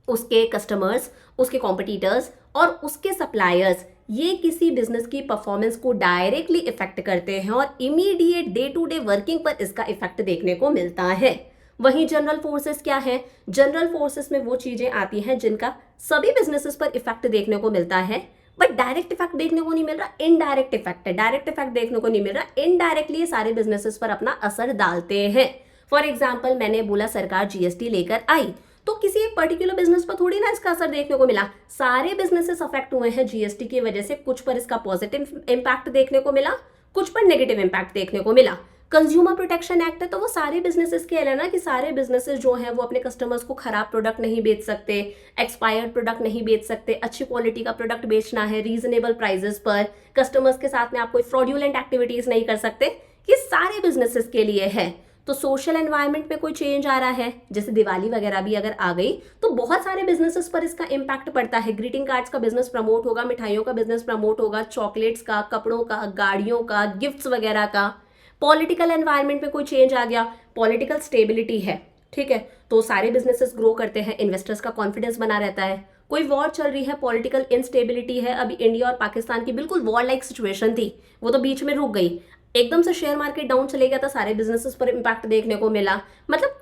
उसके कस्टमर्स, उसके कॉम्पिटिटर्स और उसके सप्लायर्स, ये किसी बिजनेस की परफॉर्मेंस को डायरेक्टली इफेक्ट करते हैं और immediate day to day working पर इसका इफेक्ट देखने को मिलता है। वहीं जनरल फोर्सेस क्या है, जनरल फोर्सेस में वो चीजें आती हैं जिनका सभी बिजनेसेस पर इफेक्ट देखने को मिलता है बट डायरेक्ट इफेक्ट देखने को नहीं मिल रहा, इनडायरेक्ट इफेक्ट है, डायरेक्ट इफेक्ट देखने को नहीं मिल रहा, इनडायरेक्टली ये सारे बिजनेसेस पर अपना असर डालते हैं। फॉर एग्जाम्पल मैंने बोला सरकार जीएसटी लेकर आई तो किसी एक पर्टिकुलर बिजनेस पर थोड़ी ना इसका असर देखने को मिला, सारे बिजनेसेस अफेक्ट हुए हैं जीएसटी की वजह से, कुछ पर इसका पॉजिटिव इंपैक्ट देखने को मिला, कुछ पर नेगेटिव इंपैक्ट देखने को मिला। कंज्यूमर प्रोटेक्शन एक्ट है तो वो सारे बिजनेसेस के है ना कि सारे बिजनेसेस जो हैं वो अपने कस्टमर्स को खराब प्रोडक्ट नहीं बेच सकते, एक्सपायर्ड प्रोडक्ट नहीं बेच सकते, अच्छी क्वालिटी का प्रोडक्ट बेचना है रीजनेबल प्राइजेस पर, कस्टमर्स के साथ में आप कोई फ्रॉड्यूलेंट एक्टिविटीज नहीं कर सकते, ये सारे बिजनेसेस के लिए है। तो सोशल एनवायरनमेंट में कोई चेंज आ रहा है, जैसे दिवाली वगैरह भी अगर आ गई तो बहुत सारे बिजनेसेस पर इसका इम्पैक्ट पड़ता है। ग्रीटिंग कार्ड्स का बिजनेस प्रमोट होगा, मिठाइयों का बिजनेस प्रमोट होगा, चॉकलेट्स का, कपड़ों का, गाड़ियों का, गिफ्ट्स वगैरह का। पॉलिटिकल एनवायरनमेंट में कोई चेंज आ गया, पॉलिटिकल स्टेबिलिटी है, ठीक है, तो सारे बिजनेसेस ग्रो करते हैं, इन्वेस्टर्स का कॉन्फिडेंस बना रहता है। कोई वॉर चल रही है, पॉलिटिकल इंस्टेबिलिटी है, अभी इंडिया और पाकिस्तान की बिल्कुल वॉर लाइक सिचुएशन थी, वो तो बीच में रुक गई, एकदम से शेयर मार्केट डाउन चले गया था, सारे बिजनेसेस पर इंपैक्ट देखने को मिला, मतलब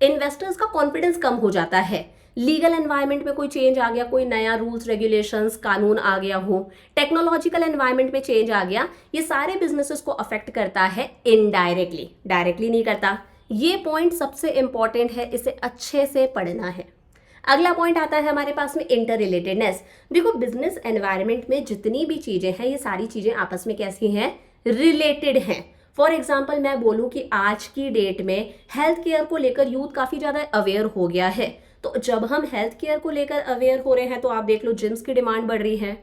इन्वेस्टर्स का कॉन्फिडेंस कम हो जाता है। लीगल एनवायरनमेंट में कोई चेंज आ गया, कोई नया रूल्स रेगुलेशंस कानून आ गया हो, टेक्नोलॉजिकल एनवायरनमेंट में चेंज आ गया, ये सारे बिजनेसेस को अफेक्ट करता है इनडायरेक्टली, डायरेक्टली नहीं करता। ये पॉइंट सबसे इंपॉर्टेंट है, इसे अच्छे से पढ़ना है। अगला पॉइंट आता है हमारे पास में इंटर रिलेटेडनेस। देखो बिजनेस एनवायरनमेंट में जितनी भी चीजें हैं, ये सारी चीजें आपस में कैसी हैं, रिलेटेड हैं। फॉर एग्जाम्पल मैं बोलूँ कि आज की डेट में हेल्थ केयर को लेकर यूथ काफ़ी ज़्यादा अवेयर हो गया है। तो जब हम हेल्थ केयर को लेकर अवेयर हो रहे हैं तो आप देख लो जिम्स की डिमांड बढ़ रही है,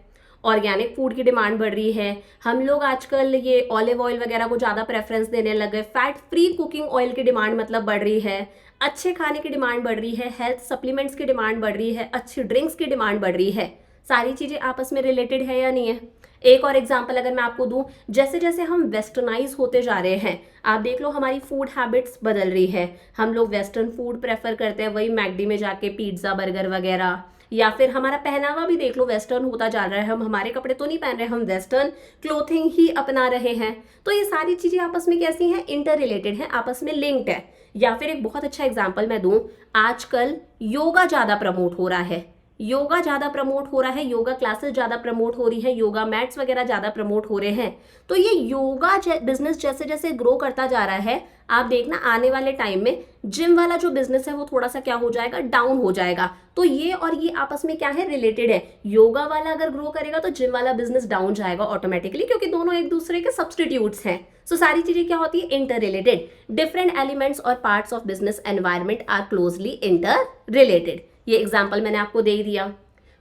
ऑर्गेनिक फूड की डिमांड बढ़ रही है, हम लोग आजकल ये ऑलिव ऑयल वगैरह को ज़्यादा प्रेफरेंस देने लगे, फैट फ्री कुकिंग ऑयल की डिमांड मतलब बढ़ रही है, अच्छे खाने की डिमांड बढ़ रही है, हेल्थ सप्लीमेंट्स की डिमांड बढ़ रही है, अच्छी ड्रिंक्स की डिमांड बढ़ रही है। सारी चीज़ें आपस में रिलेटेड है या नहीं है। एक और एग्जांपल अगर मैं आपको दूं, जैसे जैसे हम वेस्टर्नाइज होते जा रहे हैं, आप देख लो हमारी फूड हैबिट्स बदल रही है। हम लोग वेस्टर्न फूड प्रेफर करते हैं, वही मैकडी में जाके पिज्ज़ा बर्गर वगैरह, या फिर हमारा पहनावा भी देख लो वेस्टर्न होता जा रहा है। हम हमारे कपड़े तो नहीं पहन रहे, हम वेस्टर्न क्लोथिंग ही अपना रहे हैं। तो ये सारी चीज़ें आपस में कैसी हैं, इंटर रिलेटेड हैं, आपस में लिंक्ड है। या फिर एक बहुत अच्छा एग्जाम्पल मैं दूं, आजकल योगा ज़्यादा प्रमोट हो रहा है, योगा ज़्यादा प्रमोट हो रहा है, योगा क्लासेस ज़्यादा प्रमोट हो रही है, योगा मैट्स वगैरह ज़्यादा प्रमोट हो रहे हैं। तो ये योगा बिजनेस जैसे जैसे ग्रो करता जा रहा है, आप देखना आने वाले टाइम में जिम वाला जो बिजनेस है वो थोड़ा सा क्या हो जाएगा, डाउन हो जाएगा। तो ये और ये आपस में क्या है, रिलेटेड है। योगा वाला अगर ग्रो करेगा तो जिम वाला बिजनेस डाउन जाएगा ऑटोमेटिकली, क्योंकि दोनों एक दूसरे के सब्सटीट्यूट्स हैं। सो सारी चीजें क्या होती है, इंटर रिलेटेड। डिफरेंट एलिमेंट्स और parts of business environment are closely interrelated. ये एग्जाम्पल मैंने आपको दे दिया।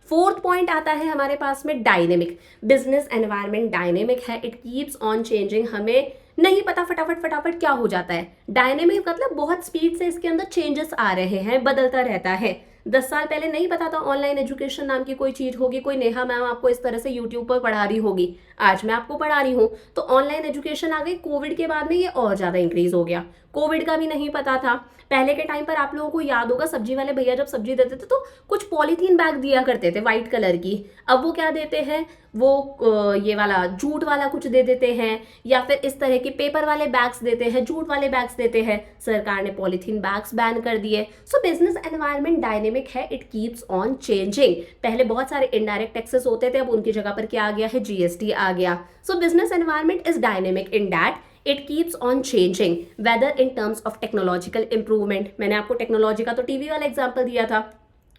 फोर्थ पॉइंट आता है हमारे पास में डायनेमिक। बिजनेस एनवायरनमेंट डायनेमिक है, इट कीप्स ऑन चेंजिंग। हमें नहीं पता फटाफट फटाफट क्या हो जाता है। डायनेमिक मतलब बहुत स्पीड से इसके अंदर चेंजेस आ रहे हैं, बदलता रहता है। 10 साल पहले नहीं पता था ऑनलाइन एजुकेशन नाम की कोई चीज होगी, कोई नेहा मैम आपको इस तरह से यूट्यूब पर पढ़ा रही होगी, आज मैं आपको पढ़ा रही हूँ। तो ऑनलाइन एजुकेशन आ गई, कोविड के बाद में ये और ज्यादा इंक्रीज हो गया। कोविड का भी नहीं पता था। पहले के टाइम पर आप लोगों को याद होगा, सब्जी वाले भैया जब सब्जी देते थे तो कुछ पॉलीथीन बैग दिया करते थे व्हाइट कलर की। अब वो क्या देते हैं, वो ये वाला जूट वाला कुछ दे देते हैं, या फिर इस तरह के पेपर वाले बैग्स देते हैं, जूट वाले बैग्स देते हैं। सरकार ने पॉलीथीन बैग्स बैन कर दिए। सो बिजनेस एनवायरनमेंट डायनेमिक है, इट कीप्स ऑन चेंजिंग। पहले बहुत सारे इनडायरेक्ट टैक्सेस होते थे, अब उनकी जगह पर क्या आ गया है, जीएसटी आ गया। सो business environment is dynamic in that it keeps on changing whether in terms of technological improvement। मैंने आपको टेक्नोलॉजी का तो टीवी वाला एग्जांपल दिया था,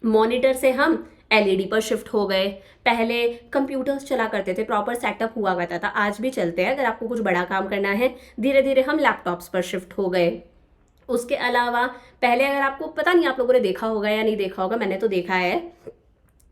मॉनिटर से हम एलईडी पर शिफ्ट हो गए। पहले कंप्यूटर्स चला करते थे, प्रॉपर सेटअप हुआ करता था, आज भी चलते हैं। अगर आपको कुछ बड़ा काम करना है, धीरे धीरे हम लैपटॉप्स पर शिफ्ट हो गए। उसके अलावा पहले, अगर आपको पता नहीं आप लोगों ने देखा होगा या नहीं देखा होगा, मैंने तो देखा है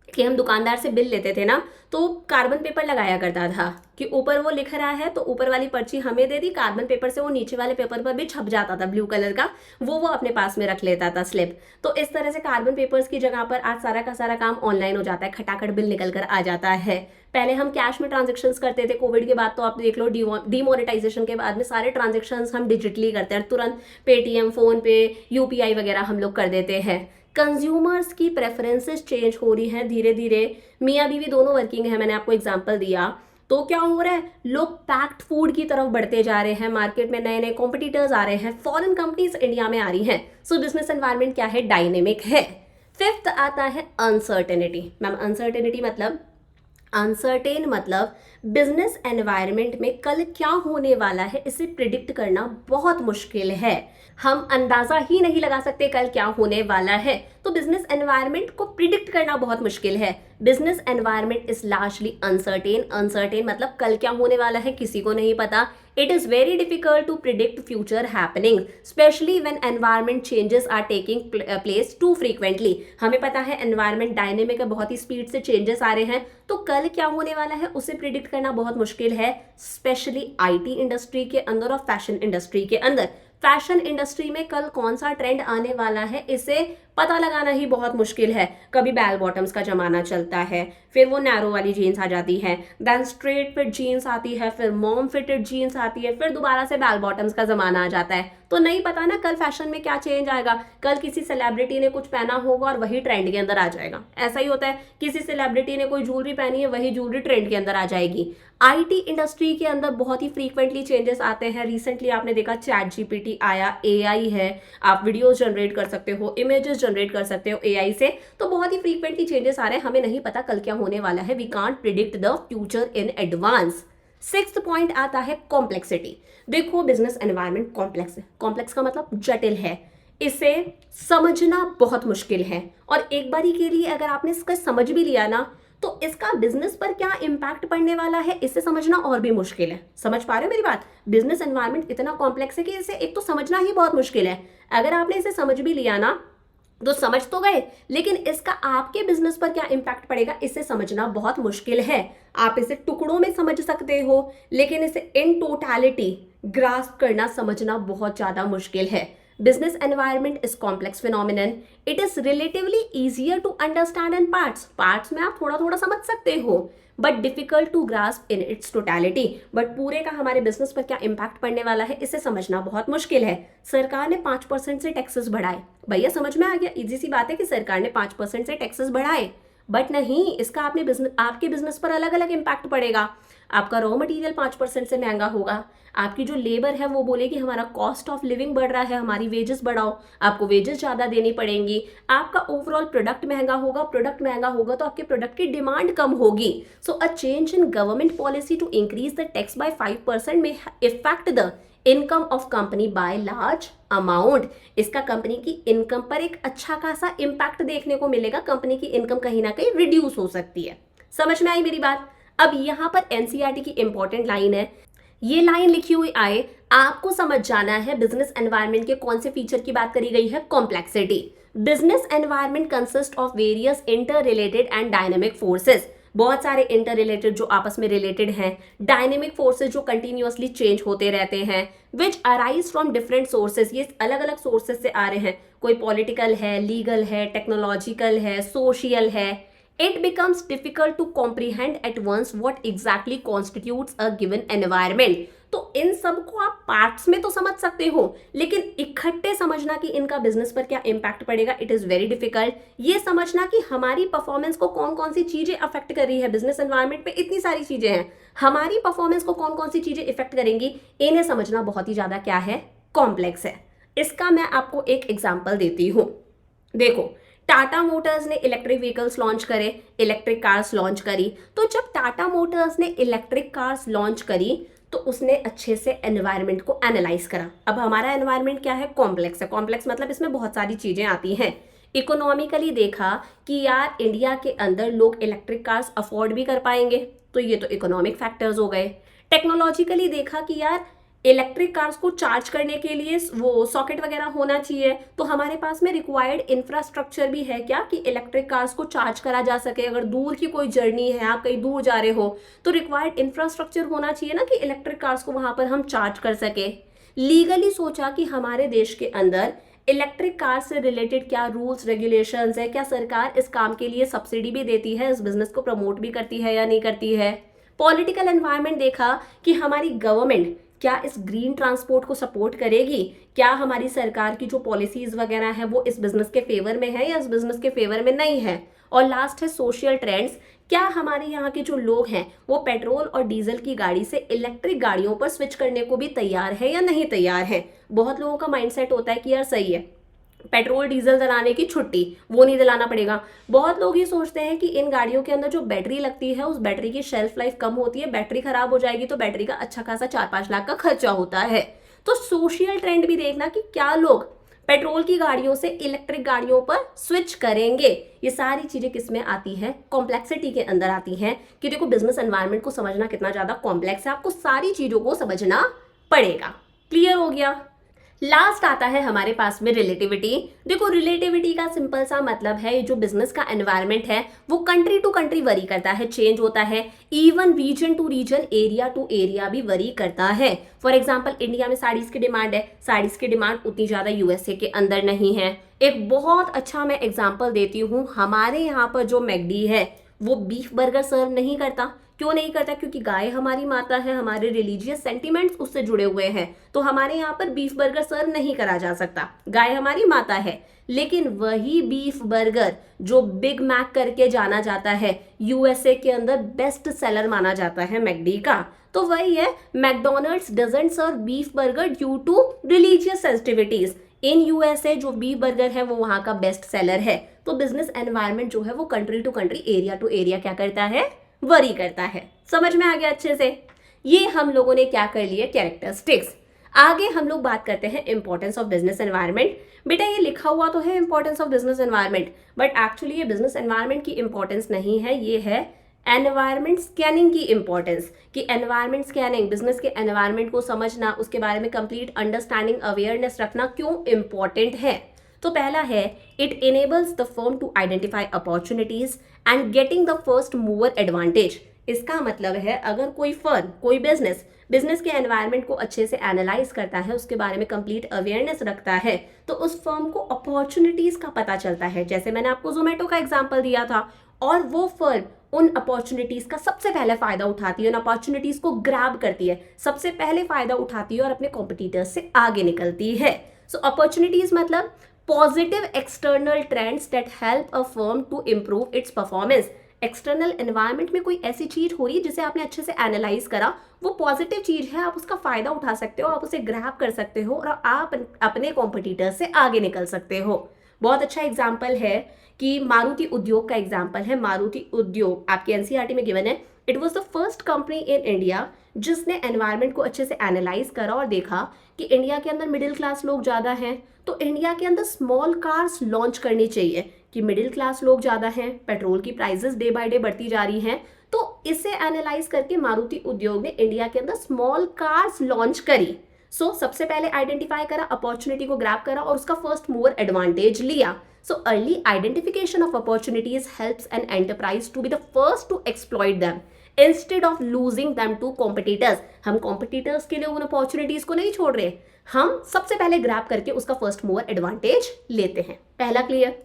कि हम दुकानदार से बिल लेते थे ना, तो कार्बन पेपर लगाया करता था कि ऊपर वो लिख रहा है तो ऊपर वाली पर्ची हमें दे दी, कार्बन पेपर से वो नीचे वाले पेपर पर भी छप जाता था ब्लू कलर का, वो अपने पास में रख लेता था स्लिप। तो इस तरह से कार्बन पेपर्स की जगह पर आज सारा का सारा काम ऑनलाइन हो जाता है, खटाखट बिल निकल कर आ जाता है। पहले हम कैश में ट्रांजेक्शन्स करते थे, कोविड के बाद तो आप देख लो डीमोनेटाइजेशन के बाद में सारे ट्रांजेक्शन्स हम डिजिटली करते हैं, तुरंत पेटीएम, फोन पे, यूपीआई वगैरह हम लोग कर देते हैं। कंज्यूमर्स की प्रेफरेंसेस चेंज हो रही हैं धीरे धीरे। मियाँ बीवी दोनों वर्किंग है, मैंने आपको एग्जांपल दिया। तो क्या हो रहा है, लोग पैक्ड फूड की तरफ बढ़ते जा रहे हैं, मार्केट में नए नए कॉम्पिटिटर्स आ रहे हैं, फॉरेन कंपनीज इंडिया में आ रही हैं। सो बिजनेस एनवायरनमेंट क्या है, डायनेमिक है। फिफ्थ आता है अनसर्टेनिटी। मैम अनसर्टेनिटी मतलब, अनसर्टेन मतलब बिजनेस एनवायरनमेंट में कल क्या होने वाला है इसे प्रिडिक्ट करना बहुत मुश्किल है। हम अंदाजा ही नहीं लगा सकते कल क्या होने वाला है। तो बिजनेस एनवायरनमेंट को प्रिडिक्ट करना बहुत मुश्किल है। Business environment is largely uncertain. Uncertain मतलब कल क्या होने वाला है किसी को नहीं पता। It is very difficult to predict future happening, especially when environment changes are taking place too frequently। हमें पता है environment dynamic है, बहुत ही स्पीड से changes आ रहे हैं, तो कल क्या होने वाला है उसे प्रिडिक्ट करना बहुत मुश्किल है, स्पेशली आईटी इंडस्ट्री के अंदर और फैशन इंडस्ट्री के अंदर। फैशन इंडस्ट्री में कल कौन सा ट्रेंड आने वाला है इसे पता लगाना ही बहुत मुश्किल है। कभी बैल बॉटम्स का जमाना चलता है, फिर वो नैरो वाली जीन्स आ जाती है, देन स्ट्रेट फिट जीन्स आती है, फिर मॉम फिटेड जीन्स आती है, फिर दोबारा से बैल बॉटम्स का जमाना आ जाता है। तो नहीं पता ना कल फैशन में क्या चेंज आएगा, कल किसी सेलिब्रिटी ने कुछ पहना होगा और वही ट्रेंड के अंदर आ जाएगा। ऐसा ही होता है, किसी सेलिब्रिटी ने कोई ज्वेलरी पहनी है, वही ज्वेलरी ट्रेंड के अंदर आ जाएगी। आईटी इंडस्ट्री के अंदर बहुत ही फ्रीक्वेंटली चेंजेस आते हैं। रिसेंटली आपने देखा चैट जीपीटी आया, एआई है, आप वीडियोस जनरेट कर सकते हो, इमेजेस जनरेट कर सकते हो एआई से। तो बहुत ही फ्रीक्वेंटली चेंजेस आ रहे हैं, हमें नहीं पता कल क्या होने वाला है। We can't predict the future in advance. Sixth point आता है कॉम्प्लेक्सिटी। देखो बिजनेस एनवायरनमेंट कॉम्प्लेक्स है। कॉम्प्लेक्स का मतलब जटिल है, इसे समझना बहुत मुश्किल है। और एक बारी के लिए अगर आपने इसका समझ भी लिया ना, तो इसका बिजनेस पर क्या इंपैक्ट पड़ने वाला है इसे समझना और भी मुश्किल है। समझ पा रहे हो मेरी बात? बिजनेस एनवायरनमेंट इतना कॉम्प्लेक्स है कि इसे एक तो समझना ही बहुत मुश्किल है। अगर आपने इसे समझ भी लिया ना, तो समझ तो गए, लेकिन इसका आपके बिजनेस पर क्या इंपैक्ट पड़ेगा इसे समझना बहुत मुश्किल है। आप इसे टुकड़ों में समझ सकते हो, लेकिन इसे इन टोटलिटी ग्रास्प करना, समझना बहुत ज्यादा मुश्किल है। Business environment is complex phenomenon. It is relatively easier to understand in parts में आप थोड़ा थोड़ा समझ सकते हो, but difficult to grasp in its totality. But पूरे का हमारे बिजनेस पर क्या इंपैक्ट पड़ने वाला है इसे समझना बहुत मुश्किल है। सरकार ने 5% से टैक्सेस बढ़ाए, भैया समझ में आ गया, इजी सी बात है कि सरकार ने 5% से टैक्सेस बढ़ाए, बट नहीं, इसका आपके बिजनेस पर अलग अलग इंपैक्ट पड़ेगा। आपका रॉ मटेरियल 5% से महंगा होगा, आपकी जो लेबर है वो बोलेगी हमारा कॉस्ट ऑफ लिविंग बढ़ रहा है, हमारी वेजेस बढ़ाओ, आपको वेजेस ज़्यादा देनी पड़ेंगी। आपका ओवरऑल प्रोडक्ट महंगा होगा तो आपके प्रोडक्ट की डिमांड कम होगी। So a change in government policy to increase the tax by 5% may effect the income of company by large amount. इसका कंपनी की इनकम पर एक अच्छा खासा इंपैक्ट देखने को मिलेगा, कंपनी की इनकम कहीं ना कहीं रिड्यूस हो सकती है। समझ में आई मेरी बात? अब यहाँ पर एनसीईआरटी की इंपॉर्टेंट लाइन है, ये लाइन लिखी हुई आए, आपको समझ जाना है बिजनेस एनवायरनमेंट के कौन से फीचर की बात करी गई है, complexity. Business environment consist of various inter related and dynamic forces. बहुत सारे इंटर रिलेटेड जो आपस में रिलेटेड हैं, डायनेमिक फोर्सेस जो कंटिन्यूअसली चेंज होते रहते हैं, विच अराइज फ्रॉम डिफरेंट सोर्सेज। ये अलग अलग सोर्सेज से आ रहे हैं, कोई पॉलिटिकल है, लीगल है, टेक्नोलॉजिकल है, सोशियल है। It becomes difficult to comprehend at once what exactly constitutes a given environment. तो इन सब को आप पार्ट्स में तो समझ सकते हो, लेकिन इकट्ठे समझना कि इनका बिजनेस पर क्या इंपैक्ट पड़ेगा, इट इज वेरी डिफिकल्ट। ये समझना कि हमारी परफॉर्मेंस को कौन कौन सी चीजें अफेक्ट कर रही है, बिजनेस एनवायरनमेंट में इतनी सारी चीजें हैं, हमारी परफॉर्मेंस को कौन कौन सी चीजें इफेक्ट करेंगी, इन्हें समझना बहुत ही ज्यादा क्या है, कॉम्प्लेक्स है। इसका मैं आपको एक एग्जाम्पल देती हूँ। देखो, टाटा मोटर्स ने इलेक्ट्रिक व्हीकल्स लॉन्च करे, इलेक्ट्रिक कार्स लॉन्च करी। तो जब टाटा मोटर्स ने इलेक्ट्रिक कार्स लॉन्च करी तो उसने अच्छे से एनवायरनमेंट को एनालाइज करा। अब हमारा एनवायरनमेंट क्या है, कॉम्प्लेक्स है। कॉम्प्लेक्स मतलब इसमें बहुत सारी चीजें आती हैं। इकोनॉमिकली देखा कि यार इंडिया के अंदर लोग इलेक्ट्रिक कार्स अफोर्ड भी कर पाएंगे, तो ये तो इकोनॉमिक फैक्टर्स हो गए। टेक्नोलॉजिकली देखा कि यार इलेक्ट्रिक कार्स को चार्ज करने के लिए वो सॉकेट वगैरह होना चाहिए, तो हमारे पास में रिक्वायर्ड इंफ्रास्ट्रक्चर भी है क्या कि इलेक्ट्रिक कार्स को चार्ज करा जा सके। अगर दूर की कोई जर्नी है, आप कहीं दूर जा रहे हो, तो रिक्वायर्ड इंफ्रास्ट्रक्चर होना चाहिए ना कि इलेक्ट्रिक कार्स को वहां पर हम चार्ज कर सके। लीगली सोचा कि हमारे देश के अंदर इलेक्ट्रिक कार से रिलेटेड क्या रूल्स रेगुलेशंस है, क्या सरकार इस काम के लिए सब्सिडी भी देती है, इस बिजनेस को प्रमोट भी करती है या नहीं करती है। पॉलिटिकल एनवायरनमेंट देखा कि हमारी गवर्नमेंट क्या इस ग्रीन ट्रांसपोर्ट को सपोर्ट करेगी, क्या हमारी सरकार की जो पॉलिसीज वगैरह है वो इस बिजनेस के फेवर में है या इस बिजनेस के फेवर में नहीं है। और लास्ट है सोशल ट्रेंड्स, क्या हमारे यहाँ के जो लोग हैं वो पेट्रोल और डीजल की गाड़ी से इलेक्ट्रिक गाड़ियों पर स्विच करने को भी तैयार है या नहीं तैयार है। बहुत लोगों का माइंडसेट होता है कि यार सही है, पेट्रोल डीजल जलाने की छुट्टी, वो नहीं जलाना पड़ेगा। बहुत लोग ये सोचते हैं कि इन गाड़ियों के अंदर जो बैटरी लगती है उस बैटरी की शेल्फ लाइफ कम होती है, बैटरी खराब हो जाएगी तो बैटरी का अच्छा खासा 4-5 लाख का खर्चा होता है। तो सोशल ट्रेंड भी देखना कि क्या लोग पेट्रोल की गाड़ियों से इलेक्ट्रिक गाड़ियों पर स्विच करेंगे। ये सारी चीजें किस में आती है, कॉम्प्लेक्सिटी के अंदर आती हैं। कि देखो बिजनेस एनवायरनमेंट को समझना कितना ज्यादा कॉम्प्लेक्स है, आपको सारी चीजों को समझना पड़ेगा। क्लियर हो गया? लास्ट आता है हमारे पास में रिलेटिविटी। देखो रिलेटिविटी का सिंपल सा मतलब है जो बिजनेस का एनवायरनमेंट है वो कंट्री टू कंट्री वरी करता है, चेंज होता है। Even region to region, area to area भी वरी करता है। फॉर एग्जाम्पल इंडिया में साड़ीज की डिमांड है, साड़ीज की डिमांड उतनी ज्यादा यूएसए के अंदर नहीं है। एक बहुत अच्छा मैं एग्जाम्पल देती हूँ, हमारे यहाँ पर जो मैकडी है वो बीफ बर्गर सर्व नहीं करता, क्यों नहीं करता? क्योंकि गाय हमारी माता है, हमारे रिलीजियस सेंटिमेंट्स उससे जुड़े हुए हैं, तो हमारे यहाँ पर बीफ बर्गर सर्व नहीं करा जा सकता। गाय हमारी माता है, लेकिन वही बीफ बर्गर जो बिग मैक करके जाना जाता है, यूएसए के अंदर बेस्ट सेलर माना जाता है मैकडी का, तो वही है, McDonald's doesn't serve beef burger due to religious sensitivities. In USA जो बीफ बर्गर है वो वहां का बेस्ट सेलर है। तो बिजनेस एनवायरनमेंट जो है वो country to country, area to area क्या करता है? वरी करता है। समझ में आ गया अच्छे से? ये हम लोगों ने क्या कर लिया? कैरेक्टरिस्टिक्स। आगे हम लोग बात करते हैं इंपॉर्टेंस ऑफ बिजनेस एनवायरनमेंट। बेटा ये लिखा हुआ तो है importance of business environment, but actually ये बिजनेस एनवायरनमेंट की इंपॉर्टेंस नहीं है, ये है एनवायरनमेंट स्कैनिंग की इंपॉर्टेंस। कि एनवायरनमेंट स्कैनिंग, बिजनेस के एनवायरनमेंट को समझना, उसके बारे में कंप्लीट अंडरस्टैंडिंग, अवेयरनेस रखना क्यों इंपॉर्टेंट है। तो पहला है, it enables the firm to identify opportunities and getting the first mover advantage. इसका मतलब है अगर कोई फर्म, कोई बिजनेस के एनवायरनमेंट को अच्छे से एनालाइज करता है, उसके बारे में कंप्लीट अवेयरनेस रखता है, तो उस फर्म को अपॉर्चुनिटीज का पता चलता है। जैसे मैंने आपको जोमेटो का एग्जांपल दिया था, और वो फर्म उन अपॉर्चुनिटीज का सबसे पहले फायदा उठाती है, उन अपॉर्चुनिटीज को ग्रैब करती है, सबसे पहले फायदा उठाती है और अपने कॉम्पिटिटर्स से आगे निकलती है। सो अपॉर्चुनिटीज मतलब positive external trends that help a firm to improve its performance. External environment में कोई ऐसी चीज हो रही है जिसे आपने अच्छे से एनालाइज करा, वो पॉजिटिव चीज है, आप उसका फायदा उठा सकते हो, आप उसे ग्रैब कर सकते हो और आप अपने कॉम्पिटिटर से आगे निकल सकते हो। बहुत अच्छा एग्जाम्पल है कि मारुति उद्योग का एग्जाम्पल है। मारुति उद्योग आपके एनसीईआरटी में गिवन है। It was the first company in India जिसने एनवायरनमेंट को अच्छे से एनालाइज करा और देखा कि इंडिया के अंदर मिडिल क्लास लोग ज़्यादा हैं, तो इंडिया के अंदर स्मॉल कार्स लॉन्च करनी चाहिए। कि मिडिल क्लास लोग ज़्यादा हैं, पेट्रोल की प्राइसेस डे बाय डे बढ़ती जा रही हैं, तो इसे एनालाइज करके मारुति उद्योग ने इंडिया के अंदर स्मॉल कार्स लॉन्च करी। सबसे पहले आइडेंटिफाई करा, अपॉर्चुनिटी को ग्रैब करा और उसका फर्स्ट मूवर एडवांटेज लिया। Early identification of opportunities helps an enterprise to be the first to exploit them instead of losing them to competitors. हम कॉम्पिटिटर्स के लिए उन अपॉर्चुनिटीज को नहीं छोड़ रहे, हम सबसे पहले ग्रैब करके उसका फर्स्ट मूवर एडवांटेज लेते हैं। पहला क्लियर।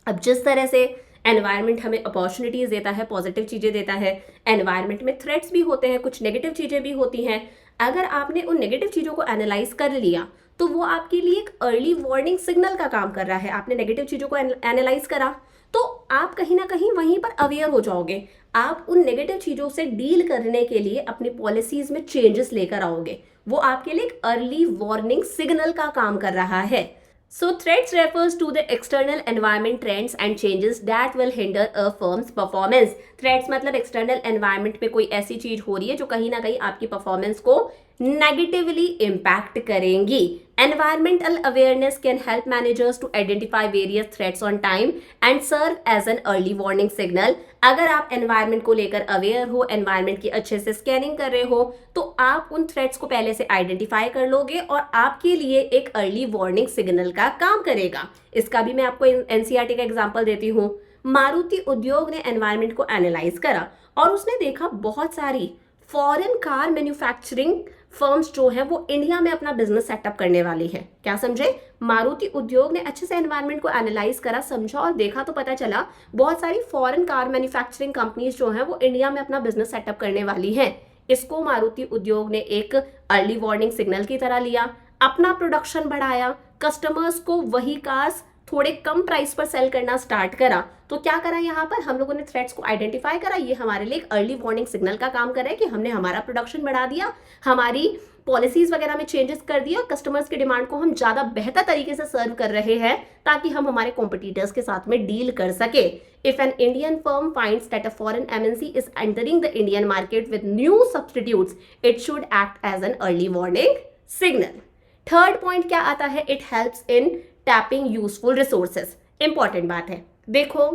अब जिस तरह से एनवायरनमेंट हमें अपॉर्चुनिटीज देता है, पॉजिटिव चीजें देता है, एनवायरनमेंट में थ्रेट्स भी होते हैं, कुछ नेगेटिव चीजें भी होती हैं। अगर आपने उन नेगेटिव चीजों को एनालाइज कर लिया तो वो आपके लिए एक अर्ली वार्निंग सिग्नल का काम कर रहा है। आपने नेगेटिव चीजों को एनालाइज करा तो आप कहीं ना कहीं वहीं पर अवेयर हो जाओगे, आप उन नेगेटिव चीजों से डील करने के लिए अपनी पॉलिसीज में चेंजेस लेकर आओगे। वो आपके लिए एक अर्ली वार्निंग सिग्नल का काम कर रहा है। So threats refers to the external environment trends and changes that will hinder a firm's performance. Threats मतलब external environment में कोई ऐसी चीज हो रही है जो कहीं ना कहीं आपकी परफॉर्मेंस को नेगेटिवली इम्पैक्ट करेंगी। Environmental awareness can help managers to identify various threats on time and serve as an early warning signal. अगर आप एनवायरनमेंट को लेकर अवेयर हो, एनवायरनमेंट की अच्छे से स्कैनिंग कर रहे हो, तो आप उन थ्रेट्स को पहले से आइडेंटिफाई कर लोगे और आपके लिए एक अर्ली वार्निंग सिग्नल का काम करेगा। इसका भी मैं आपको एनसीईआरटी का एग्जांपल देती हूँ। मारुति उद्योग ने एनवायरनमेंट को एनालाइज करा और उसने देखा बहुत सारी फॉरेन कार मैन्युफैक्चरिंग फर्म्स जो है वो इंडिया में अपना बिजनेस सेटअप करने वाली है। क्या समझे? मारुति उद्योग ने अच्छे से एनवायरनमेंट को एनालाइज करा, समझा और देखा तो पता चला बहुत सारी फॉरेन कार मैन्युफैक्चरिंग कंपनीज जो हैं वो इंडिया में अपना बिजनेस सेटअप करने वाली हैं। इसको मारुति उद्योग ने एक अर्ली वार्निंग सिग्नल की तरह लिया, अपना प्रोडक्शन बढ़ाया, कस्टमर्स को वही कार्स थोड़े कम प्राइस पर सेल करना स्टार्ट करा। तो क्या करा, यहाँ पर हम लोगों ने थ्रेट्स को आइडेंटिफाई करा, ये हमारे लिए एक अर्ली वार्निंग सिग्नल का काम कर रहा है कि हमने हमारा प्रोडक्शन बढ़ा दिया, हमारी पॉलिसीज वगैरह में चेंजेस कर दिया, कस्टमर्स की डिमांड को हम ज़्यादा बेहतर तरीके से सर्व कर रहे हैं ताकि हम हमारे कॉम्पिटिटर्स के साथ में डील कर सके। If an Indian firm finds that a foreign MNC is entering the Indian market with new substitutes, it should act as an early warning signal. Third point क्या आता है? It helps in tapping useful resources. Important बात है, देखो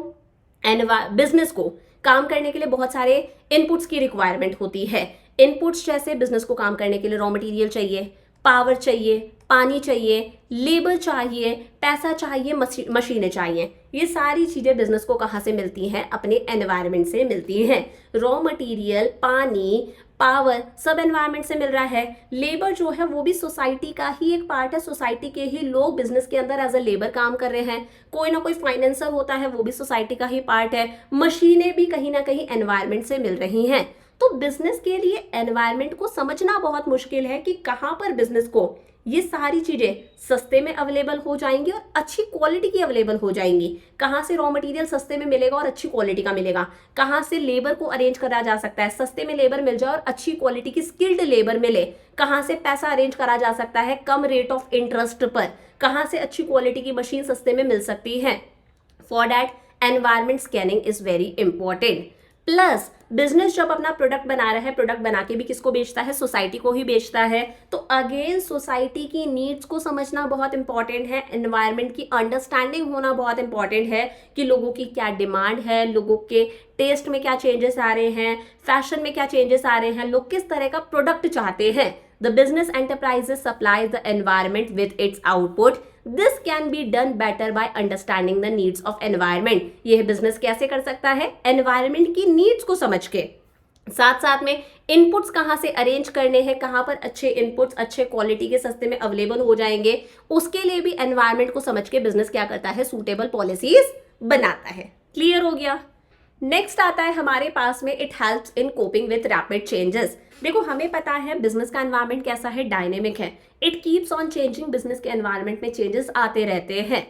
business को काम करने के लिए बहुत सारे इनपुट्स की रिक्वायरमेंट होती है। इनपुट्स जैसे बिजनेस को काम करने के लिए रॉ मटेरियल चाहिए, पावर चाहिए, पानी चाहिए, लेबर चाहिए, पैसा चाहिए, मशीनें चाहिए। ये सारी चीज़ें बिजनेस को कहाँ से मिलती हैं? अपने एनवायरनमेंट से मिलती हैं। रॉ मटेरियल, पानी, पावर सब एनवायरनमेंट से मिल रहा है। लेबर जो है वो भी सोसाइटी का ही एक पार्ट है, सोसाइटी के ही लोग बिजनेस के अंदर एज अ लेबर काम कर रहे हैं। कोई ना कोई फाइनेंसर होता है, वो भी सोसाइटी का ही पार्ट है। मशीनें भी कहीं ना कहीं एनवायरनमेंट से मिल रही हैं। तो बिजनेस के लिए एनवायरनमेंट को समझना बहुत मुश्किल है कि कहाँ पर बिजनेस को ये सारी चीजें सस्ते में अवेलेबल हो जाएंगी और अच्छी क्वालिटी की अवेलेबल हो जाएंगी। कहाँ से रॉ मटेरियल सस्ते में मिलेगा और अच्छी क्वालिटी का मिलेगा, कहाँ से लेबर को अरेंज करा जा सकता है, सस्ते में लेबर मिल जाए और अच्छी क्वालिटी की स्किल्ड लेबर मिले, कहाँ से पैसा अरेंज करा जा सकता है कम रेट ऑफ इंटरेस्ट पर, कहाँ से अच्छी क्वालिटी की मशीन सस्ते में मिल सकती है। For that environment scanning is very important. Plus business जब अपना प्रोडक्ट बना रहा है, प्रोडक्ट बना के भी किसको बेचता है? सोसाइटी को ही बेचता है। तो अगेन सोसाइटी की नीड्स को समझना बहुत इंपॉर्टेंट है। एनवायरनमेंट की अंडरस्टैंडिंग होना बहुत इंपॉर्टेंट है कि लोगों की क्या डिमांड है, लोगों के टेस्ट में क्या चेंजेस आ रहे हैं, फैशन में क्या चेंजेस आ रहे हैं, लोग किस तरह का प्रोडक्ट चाहते हैं। The business enterprises supplies the environment with its output. This can be done better by understanding the needs of environment. यह बिजनेस कैसे कर सकता है? एनवायरनमेंट की नीड्स को समझ के, साथ साथ में इनपुट्स कहाँ से अरेंज करने हैं, कहाँ पर अच्छे इनपुट्स अच्छे क्वालिटी के सस्ते में अवेलेबल हो जाएंगे, उसके लिए भी एनवायरनमेंट को समझ के बिजनेस क्या करता है? सूटेबल पॉलिसीज बनाता है। क्लियर हो गया? नेक्स्ट आता है हमारे पास में it helps in coping with rapid changes. देखो हमें पता है बिजनेस का एनवायरनमेंट कैसा है? डायनेमिक है। It keeps on changing. Business के एनवायरनमेंट में चेंजेस आते रहते हैं।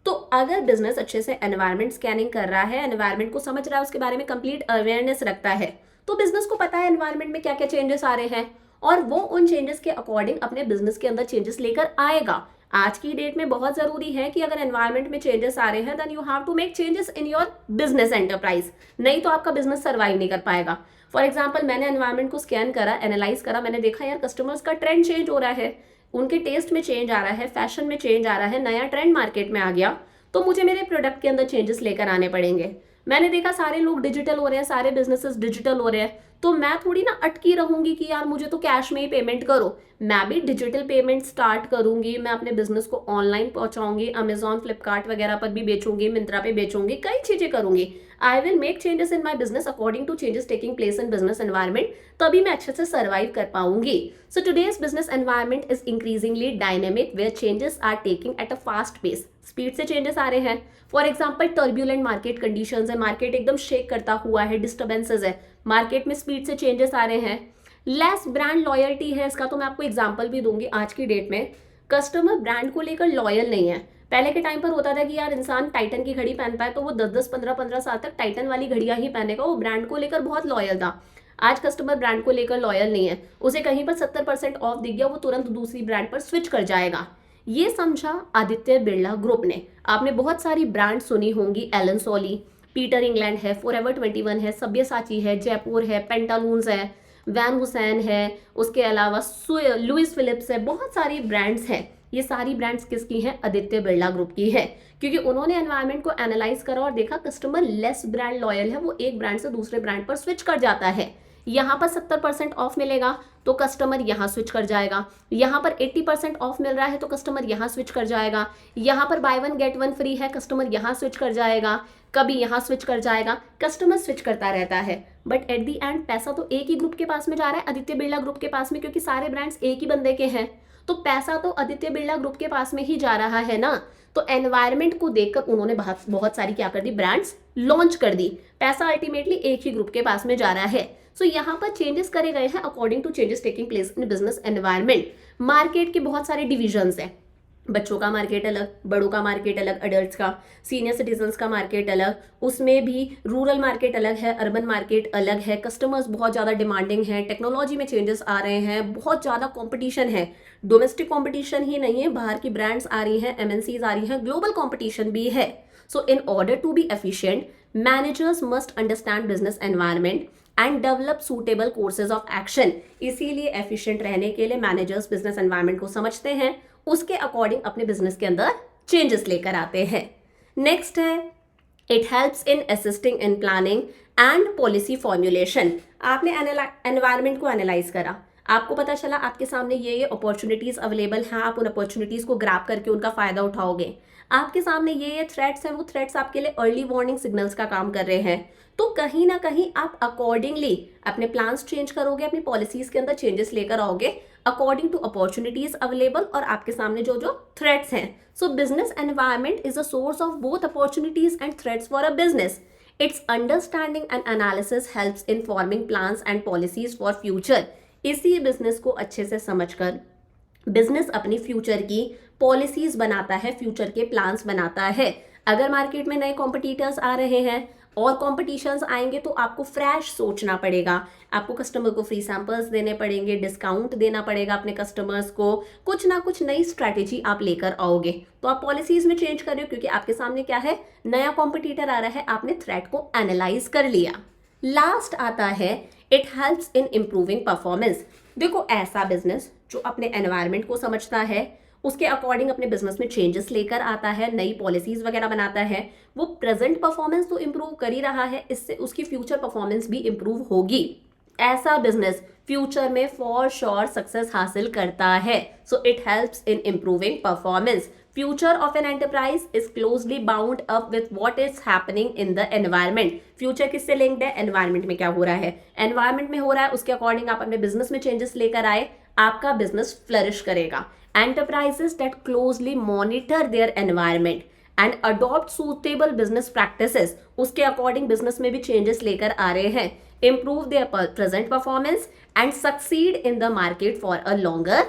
तो अगर बिजनेस अच्छे से एनवायरनमेंट स्कैनिंग कर रहा है, एनवायरनमेंट को समझ रहा है, उसके बारे में कंप्लीट अवेयरनेस रखता है, तो बिजनेस को पता है एनवायरनमेंट में क्या क्या चेंजेस आ रहे हैं और वो उन चेंजेस के अकॉर्डिंग अपने बिजनेस के अंदर चेंजेस लेकर आएगा। आज की डेट में बहुत जरूरी है कि अगर एनवायरनमेंट में चेंजेस आ रहे हैं then you have to make changes in your business enterprise, नहीं तो आपका बिजनेस सर्वाइव नहीं कर पाएगा। फॉर एग्जाम्पल मैंने एनवायरनमेंट को स्कैन करा, एनालाइज करा, मैंने देखा यार कस्टमर्स का ट्रेंड चेंज हो रहा है, उनके टेस्ट में चेंज आ रहा है, फैशन में चेंज आ रहा है, नया ट्रेंड मार्केट में आ गया, तो मुझे मेरे प्रोडक्ट के अंदर चेंजेस लेकर आने पड़ेंगे। मैंने देखा सारे लोग डिजिटल हो रहे हैं, सारे बिजनेसेस डिजिटल हो रहे हैं, तो मैं थोड़ी ना अटकी रहूंगी कि यार मुझे तो कैश में ही पेमेंट करो। मैं भी डिजिटल पेमेंट स्टार्ट करूंगी, मैं अपने बिजनेस को ऑनलाइन पहुंचाऊंगी, अमेजॉन फ्लिपकार्ट वगैरह पर भी बेचूंगी, मिंत्रा पे बेचूंगी, कई चीजें करूंगी। I will make changes in my business according to changes taking place in business environment, तभी मैं अच्छे से सर्वाइव कर पाऊंगी। So today's business environment is increasingly dynamic where changes are taking at a fast pace. Speed से changes आ रहे हैं। For example turbulent market conditions है, मार्केट एकदम शेक करता हुआ है, डिस्टर्बेंसेज है, मार्केट में स्पीड से चेंजेस आ रहे हैं। लेस ब्रांड लॉयल्टी है, इसका तो मैं आपको एग्जांपल भी दूंगी। आज की डेट में कस्टमर ब्रांड को लेकर लॉयल नहीं है। पहले के टाइम पर होता था कि यार इंसान टाइटन की घड़ी पहनता है तो वो 10-10, 15-15 साल तक टाइटन वाली घड़ियां ही पहनेगा, वो ब्रांड को लेकर बहुत लॉयल था। आज कस्टमर ब्रांड को लेकर लॉयल नहीं है, उसे कहीं पर 70% ऑफ दिख गया, वो तुरंत दूसरी ब्रांड पर स्विच कर जाएगा। ये समझा आदित्य बिरला ग्रुप ने। आपने बहुत सारी ब्रांड सुनी होंगी, एलन सोली, पीटर इंग्लैंड है, फॉरएवर 21 है, सब्यसाची है, जयपुर है, पेंटालून्स है, वैन हुसैन है, उसके अलावा लुइस फिलिप्स है, बहुत सारी ब्रांड्स हैं। ये सारी ब्रांड्स किसकी हैं? आदित्य बिरला ग्रुप की है, क्योंकि उन्होंने एनवायरनमेंट को एनालाइज करा और देखा कस्टमर लेस ब्रांड लॉयल है, वो एक ब्रांड से दूसरे ब्रांड पर स्विच कर जाता है। यहाँ पर 70% ऑफ मिलेगा तो कस्टमर यहाँ स्विच कर जाएगा, यहाँ पर 80% ऑफ मिल रहा है तो कस्टमर यहाँ स्विच कर जाएगा, यहाँ पर by one get one free है, कस्टमर यहाँ स्विच कर जाएगा, कभी यहाँ स्विच कर जाएगा, कस्टमर स्विच करता रहता है। बट एट दी एंड पैसा तो एक ही ग्रुप के पास में जा रहा है, आदित्य बिरला ग्रुप के पास में, क्योंकि सारे ब्रांड्स एक ही बंदे के हैं, तो पैसा तो आदित्य बिरला ग्रुप के पास में ही जा रहा है ना। तो एनवायरनमेंट को देखकर उन्होंने बहुत सारी क्या कर दी, ब्रांड्स लॉन्च कर दी। पैसा अल्टीमेटली एक ही ग्रुप के पास में जा रहा है। सो यहाँ पर चेंजेस करे गए हैं according to changes taking place in business environment. Market के बहुत सारे डिविजन्स हैं, बच्चों का मार्केट अलग, बड़ों का मार्केट अलग, अडल्ट्स का, सीनियर सिटीजन्स का मार्केट अलग, उसमें भी रूरल मार्केट अलग है, अर्बन मार्केट अलग है, कस्टमर्स बहुत ज़्यादा डिमांडिंग है, टेक्नोलॉजी में चेंजेस आ रहे हैं, बहुत ज़्यादा कंपटीशन है। डोमेस्टिक कंपटीशन ही नहीं है, बाहर की ब्रांड्स आ रही हैं, एमएनसीज आ रही हैं, ग्लोबल कंपटीशन भी है। So in order to be efficient, managers must understand business environment and develop suitable courses of action. इसीलिए एफिशिएंट रहने के लिए मैनेजर्स बिजनेस एनवायरनमेंट को समझते हैं, उसके अकॉर्डिंग अपने बिजनेस के अंदर चेंजेस लेकर आते हैं। नेक्स्ट है it helps in assisting in planning and policy formulation. आपने एनवायरनमेंट को एनालाइज करा, आपको पता चला आपके सामने ये अपॉर्चुनिटीज़ अवेलेबल हैं, आप उन अपॉर्चुनिटीज़ को ग्रैब करके उनका फ़ायदा उठाओगे। आपके सामने ये थ्रेट्स हैं, वो थ्रेट्स आपके लिए अर्ली वार्निंग सिग्नल्स का काम कर रहे हैं। तो कहीं ना कहीं आप अकॉर्डिंगली अपने प्लान्स चेंज करोगे, अपनी पॉलिसीज़ के अंदर चेंजेस लेकर आओगे अकॉर्डिंग टू अपॉर्चुनिटीज़ अवेलेबल और आपके सामने जो जो थ्रेट्स हैं। सो business environment is a source of both opportunities and threats for a business. Its understanding and analysis helps in forming plans and policies for future. इसी business को अच्छे से समझकर बिजनेस अपनी फ्यूचर की पॉलिसीज बनाता है, फ्यूचर के प्लान्स बनाता है. अगर मार्केट में नए कॉम्पिटिटर्स आ रहे हैं और कॉम्पिटिशन्स आएंगे तो आपको फ्रेश सोचना पड़ेगा, आपको कस्टमर को फ्री सैंपल्स देने पड़ेंगे, डिस्काउंट देना पड़ेगा अपने कस्टमर्स को, कुछ ना कुछ नई स्ट्रैटेजी आप लेकर आओगे. तो आप पॉलिसीज में चेंज कर रहे हो क्योंकि आपके सामने क्या है, नया कॉम्पिटिटर आ रहा है, आपने थ्रेट को एनालाइज कर लिया. लास्ट आता है it helps in improving performance. देखो ऐसा बिजनेस जो अपने एनवायरनमेंट को समझता है, उसके अकॉर्डिंग अपने बिजनेस में चेंजेस लेकर आता है, नई पॉलिसीज वगैरह बनाता है, वो प्रेजेंट परफॉर्मेंस तो इंप्रूव कर ही रहा है, इससे उसकी फ्यूचर परफॉर्मेंस भी इंप्रूव होगी. ऐसा बिजनेस फ्यूचर में फॉर श्योर सक्सेस हासिल करता है. So it helps in improving performance. Future of an enterprise is closely bound up with what is happening in the environment. Future किससे लिंक्ड है, environment में क्या हो रहा है, एनवायरनमेंट में हो रहा है उसके अकॉर्डिंग आप अपने बिजनेस में चेंजेस लेकर आए, आपका बिजनेस फ्लरिश करेगा. Enterprises that closely monitor their environment and adopt suitable business practices, उसके अकॉर्डिंग बिजनेस में भी चेंजेस लेकर आ रहे हैं, improve their present performance and succeed in the market for a longer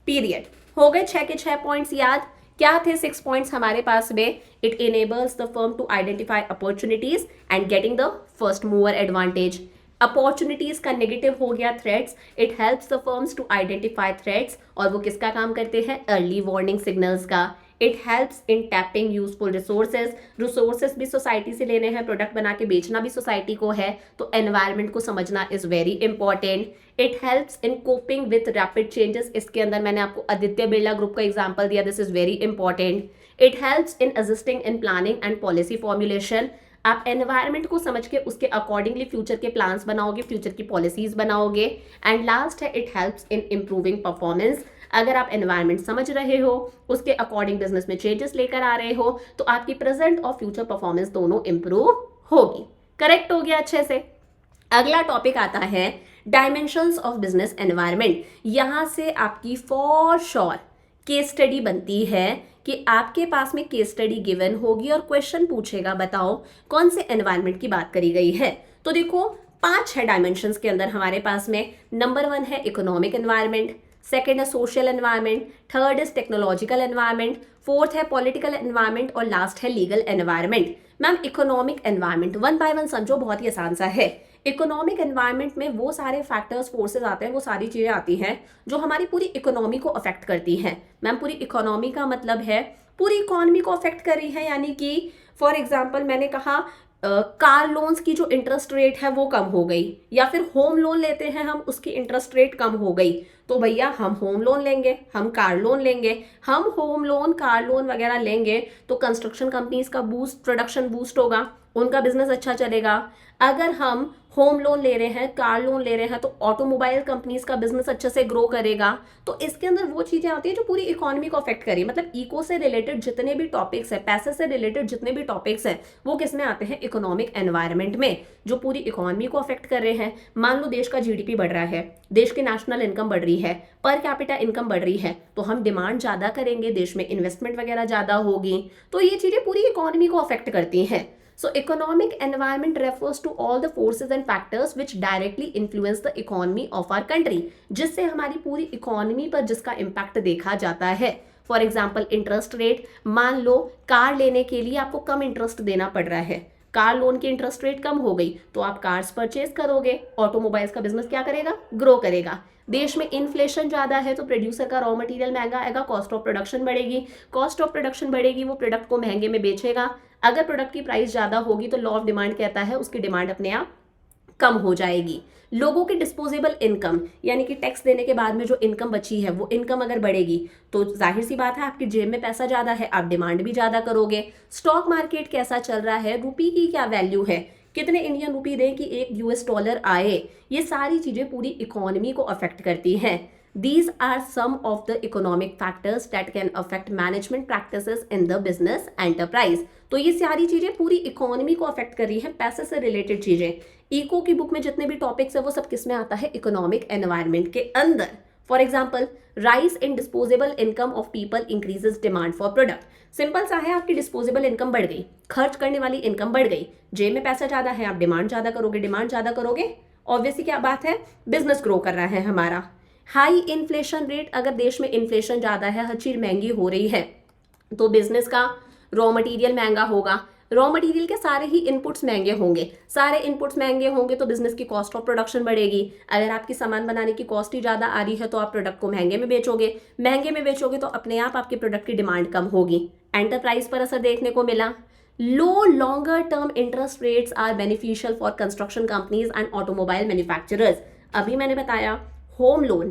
period. हो गए 6 के 6 पॉइंट्स याद. क्या थे 6 पॉइंट्स हमारे पास में? It enables the firm to identify opportunities and getting the first mover advantage. Opportunities का नेगेटिव हो गया threats. It helps the firms to identify threats और वो किसका काम करते हैं, अर्ली वार्निंग सिग्नल्स का. It helps in tapping useful resources. Resources भी सोसाइटी से लेने हैं, प्रोडक्ट बना के बेचना भी सोसाइटी को है, तो एनवायरनमेंट को समझना is very important. It helps in coping with rapid changes. इसके अंदर मैंने आपको आदित्य बिरला ग्रुप का एग्जाम्पल दिया, this is very important. It helps in assisting in planning and policy formulation. आप एनवायरनमेंट को समझ के उसके अकॉर्डिंगली फ्यूचर के प्लान्स बनाओगे, फ्यूचर की पॉलिसीज बनाओगे. एंड लास्ट है it helps in improving performance. अगर आप एनवायरनमेंट समझ रहे हो, उसके अकॉर्डिंग बिजनेस में चेंजेस लेकर आ रहे हो, तो आपकी प्रेजेंट और फ्यूचर परफॉर्मेंस दोनों इंप्रूव होगी. करेक्ट हो गया अच्छे से. अगला टॉपिक आता है डायमेंशंस ऑफ बिजनेस एनवायरनमेंट. यहां से आपकी फॉर श्योर केस स्टडी बनती है कि आपके पास में केस स्टडी गिवन होगी और क्वेश्चन पूछेगा बताओ कौन से एनवायरनमेंट की बात करी गई है. तो देखो 5 है डायमेंशंस के अंदर हमारे पास में. नंबर 1 है इकोनॉमिक एनवायरनमेंट, सेकेंड है social environment, third is technological environment, fourth है पॉलिटिकल एनवायरनमेंट और लास्ट है legal environment. Ma'am economic environment 1 by 1 समझो, बहुत ही आसान सा है. इकोनॉमिक एनवायरनमेंट में वो सारे फैक्टर्स, फोर्सेस आते हैं, वो सारी चीज़ें आती हैं जो हमारी पूरी इकोनॉमी को अफेक्ट करती हैं. मैम पूरी इकोनॉमी का मतलब है पूरी इकोनॉमी को अफेक्ट कर रही है, यानी कि फॉर एग्जांपल मैंने कहा कार लोन्स की जो इंटरेस्ट रेट है वो कम हो गई, या फिर होम लोन लेते हैं हम, उसकी इंटरेस्ट रेट कम हो गई, तो भैया हम होम लोन लेंगे, हम कार लोन लेंगे. हम होम लोन, कार लोन वगैरह लेंगे तो कंस्ट्रक्शन कंपनीज का बूस्ट, प्रोडक्शन बूस्ट होगा, उनका बिजनेस अच्छा चलेगा. अगर हम होम लोन ले रहे हैं, कार लोन ले रहे हैं, तो ऑटोमोबाइल कंपनीज का बिजनेस अच्छे से ग्रो करेगा. तो इसके अंदर वो चीजें आती है जो पूरी इकोनॉमी को अफेक्ट करी. मतलब इको से रिलेटेड जितने भी टॉपिक्स हैं, पैसे से रिलेटेड जितने भी टॉपिक्स हैं, वो किस में आते हैं, इकोनॉमिक एनवायरनमेंट में, जो पूरी इकोनॉमी को अफेक्ट कर रहे हैं. मान लो देश का जीडीपी बढ़ रहा है, देश की नेशनल इनकम बढ़ रही है, पर कैपिटा इनकम बढ़ रही है, तो हम डिमांड ज्यादा करेंगे, देश में इन्वेस्टमेंट वगैरह ज्यादा होगी, तो ये चीजें पूरी इकोनॉमी को अफेक्ट करती हैं. So economic environment refers to all the forces and factors which directly influence the economy of our country, जिससे हमारी पूरी इकोनॉमी पर जिसका इम्पैक्ट देखा जाता है. फॉर एग्जाम्पल इंटरेस्ट रेट, मान लो कार लेने के लिए आपको कम इंटरेस्ट देना पड़ रहा है, कार लोन की इंटरेस्ट रेट कम हो गई, तो आप कार्स परचेज करोगे, ऑटोमोबाइल्स का बिजनेस क्या करेगा, ग्रो करेगा. देश में इन्फ्लेशन ज़्यादा है तो प्रोड्यूसर का रॉ मटेरियल महंगा आएगा, कॉस्ट ऑफ प्रोडक्शन बढ़ेगी, कॉस्ट ऑफ प्रोडक्शन बढ़ेगी, वो प्रोडक्ट को महंगे में बेचेगा. अगर प्रोडक्ट की प्राइस ज़्यादा होगी तो लॉ ऑफ डिमांड कहता है उसकी डिमांड अपने आप कम हो जाएगी. लोगों की डिस्पोजेबल इनकम, यानी कि टैक्स देने के बाद में जो इनकम बची है, वो इनकम अगर बढ़ेगी तो जाहिर सी बात है आपकी जेब में पैसा ज़्यादा है, आप डिमांड भी ज़्यादा करोगे. स्टॉक मार्केट कैसा चल रहा है, रुपी की क्या वैल्यू है, कितने इंडियन रुपी दें कि एक यूएस डॉलर आए, ये सारी चीज़ें पूरी इकोनॉमी को अफेक्ट करती हैं। These are some of the economic factors that can affect management practices in the business enterprise. तो ये सारी चीजें पूरी इकोनॉमी को अफेक्ट कर रही हैं, पैसे से रिलेटेड चीजें। इको की बुक में जितने भी टॉपिक्स है वो सब किस में आता है? इकोनॉमिक एनवायरनमेंट के अंदर। For example, rise in disposable income of people increases demand for product. Simple सा है, आपकी डिस्पोजेबल इनकम बढ़ गई, खर्च करने वाली इनकम बढ़ गई, जेब में पैसा ज्यादा है, आप डिमांड ज्यादा करोगे, डिमांड ज्यादा करोगे, ऑब्वियसली क्या बात है, बिजनेस ग्रो कर रहा है हमारा। हाई इन्फ्लेशन रेट, अगर देश में इन्फ्लेशन ज़्यादा है, हर चीज़ महंगी हो रही है, तो बिजनेस का रॉ मटेरियल महंगा होगा, रॉ मटेरियल के सारे ही इनपुट्स महंगे होंगे, सारे इनपुट्स महंगे होंगे तो बिजनेस की कॉस्ट ऑफ प्रोडक्शन बढ़ेगी। अगर आपकी सामान बनाने की कॉस्ट ही ज़्यादा आ रही है तो आप प्रोडक्ट को महंगे में बेचोगे, महंगे में बेचोगे तो अपने आप आपके प्रोडक्ट की डिमांड कम होगी, एंटरप्राइज पर असर देखने को मिला। Low longer term interest rates are beneficial for construction companies and automobile manufacturers. अभी मैंने बताया, होम लोन,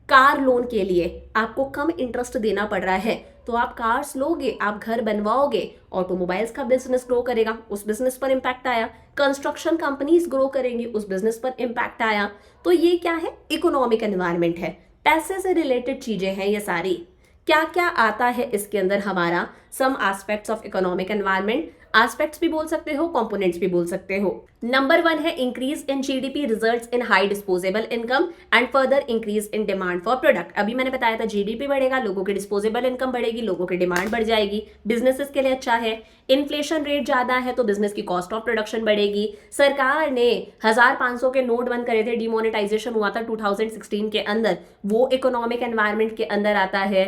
कार लोन के लिए आपको कम इंटरेस्ट देना पड़ रहा है, तो आप कार्स लोगे, आप घर बनवाओगे, ऑटोमोबाइल्स का बिजनेस ग्रो करेगा, उस बिजनेस पर इंपैक्ट आया, कंस्ट्रक्शन कंपनीज ग्रो करेंगी, उस बिजनेस पर इंपैक्ट आया। तो ये क्या है? इकोनॉमिक एनवायरनमेंट है, पैसे से रिलेटेड चीजें हैं ये सारी। क्या क्या आता है इसके अंदर हमारा? Some aspects of economic environment, aspects भी बोल सकते हो, कंपोनेंट्स भी बोल सकते हो। नंबर 1 है increase in GDP results in high disposable income and further increase in demand for product. अभी मैंने बताया था जीडीपी बढ़ेगा, लोगों की डिस्पोजेबल इनकम बढ़ेगी, लोगों की डिमांड बढ़ जाएगी, बिजनेसेस के लिए अच्छा है। इन्फ्लेशन रेट ज्यादा है तो बिजनेस की कॉस्ट ऑफ प्रोडक्शन बढ़ेगी। सरकार ने 1500 के नोट बंद करे थे, डिमोनेटाइजेशन हुआ था 2016 के अंदर, वो इकोनॉमिक एनवायरनमेंट के अंदर आता है।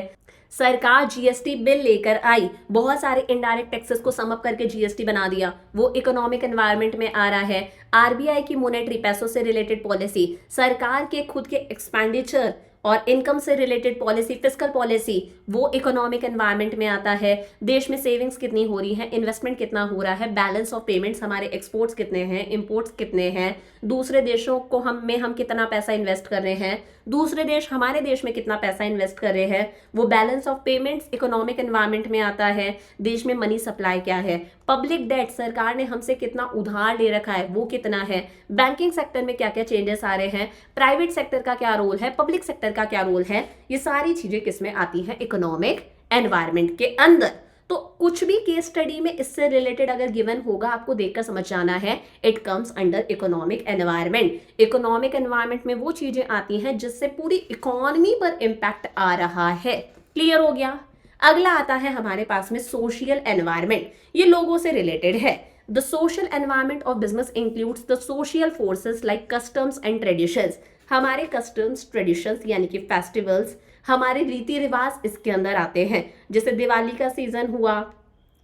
सरकार जीएसटी बिल लेकर आई, बहुत सारे इनडायरेक्ट टैक्सेस को सम अप करके जीएसटी बना दिया, वो इकोनॉमिक एनवायरनमेंट में आ रहा है। आरबीआई की मॉनेटरी, पैसों से रिलेटेड पॉलिसी, सरकार के खुद के एक्सपेंडिचर और इनकम से रिलेटेड पॉलिसी, फिस्कल पॉलिसी, वो इकोनॉमिक एनवायरनमेंट में आता है। देश में सेविंग्स कितनी हो रही है, इन्वेस्टमेंट कितना हो रहा है, बैलेंस ऑफ पेमेंट्स, हमारे एक्सपोर्ट्स कितने हैं, इंपोर्ट्स कितने हैं, दूसरे देशों को हम कितना पैसा इन्वेस्ट कर रहे हैं, दूसरे देश हमारे देश में कितना पैसा इन्वेस्ट कर रहे हैं, वो balance of payments economic environment में आता है। देश में मनी सप्लाई क्या है, पब्लिक डेट, सरकार ने हमसे कितना उधार ले रखा है, वो कितना है, बैंकिंग सेक्टर में क्या क्या चेंजेस आ रहे हैं, प्राइवेट सेक्टर का क्या रोल है, पब्लिक सेक्टर का क्या रोल है, ये सारी चीजें किसमें आती हैं? इकोनॉमिक एनवायरनमेंट के अंदर। तो कुछ भी केस स्टडी में इससे रिलेटेड अगर गिवन होगा, आपको देखकर समझ जाना है, it comes under economic environment. Economic environment में वो चीजें आती हैं जिससे पूरी इकोनॉमी पर इंपैक्ट आ रहा है। क्लियर हो गया? अगला आता है हमारे पास में सोशल एनवायरनमेंट, ये लोगों से रिलेटेड है। The social environment of business includes the social forces like customs and traditions. हमारे कस्टम्स, ट्रेडिशंस यानी कि फेस्टिवल्स, हमारे रीति रिवाज इसके अंदर आते हैं। जैसे दिवाली का सीजन हुआ,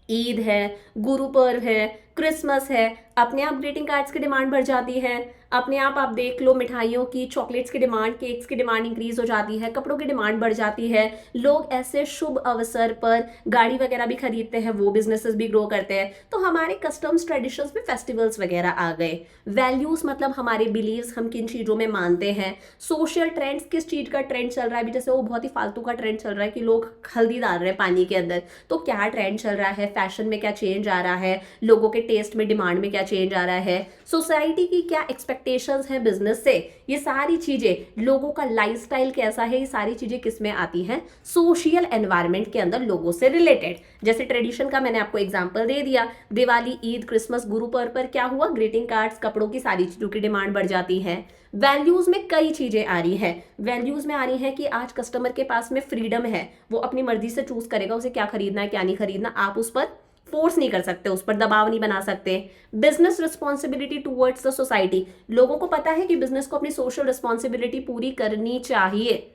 ईद है, गुरु पर्व है, क्रिसमस है, अपने आप ग्रीटिंग कार्ड्स की डिमांड बढ़ जाती है, अपने आप देख लो, मिठाइयों की, चॉकलेट्स की डिमांड, केक्स की डिमांड इंक्रीज हो जाती है, कपड़ों की डिमांड बढ़ जाती है। लोग ऐसे शुभ अवसर पर गाड़ी वगैरह भी खरीदते हैं, वो बिजनेसेस भी ग्रो करते हैं। तो हमारे कस्टम्स, ट्रेडिशंस में फेस्टिवल्स वगैरह आ गए। वैल्यूज मतलब हमारे बिलीव्स, हम किन चीज़ों में मानते हैं। सोशल ट्रेंड्स, किस चीज़ का ट्रेंड चल रहा है, अभी जैसे वो बहुत ही फालतू का ट्रेंड चल रहा है कि लोग हल्दी डाल रहे हैं पानी के अंदर, तो क्या ट्रेंड चल रहा है, फैशन में क्या चेंज आ रहा है, लोगों के टेस्ट में, डिमांड में क्या चेंज आ रहा है, सोसाइटी की क्या एक्सपेक्टेशंस है बिजनेस से, ये सारी चीजें, लोगों का लाइफस्टाइल कैसा है, ये सारी चीजें किसमें आती हैं? सोशल एनवायरनमेंट के अंदर, लोगों से रिलेटेड। जैसे ट्रेडिशन का मैंने आपको एग्जांपल दे दिया, दिवाली, ईद, क्रिसमस, गुरु पर्व पर क्या हुआ, ग्रीटिंग कार्ड्स, कपड़ों की, सारी चीजों की डिमांड बढ़ जाती है। वैल्यूज में कई चीजें आ रही है। वैल्यूज में आ रही है कि आज कस्टमर के पास में फ्रीडम है, वो अपनी मर्जी से चूज करेगा उसे क्या खरीदना है, क्या नहीं खरीदना, आप उस पर फोर्स नहीं कर सकते, उस पर दबाव नहीं बना सकते। Business responsibility towards the society, लोगों को पता है कि बिजनेस को अपनी सोशल रिस्पॉन्सिबिलिटी पूरी करनी चाहिए।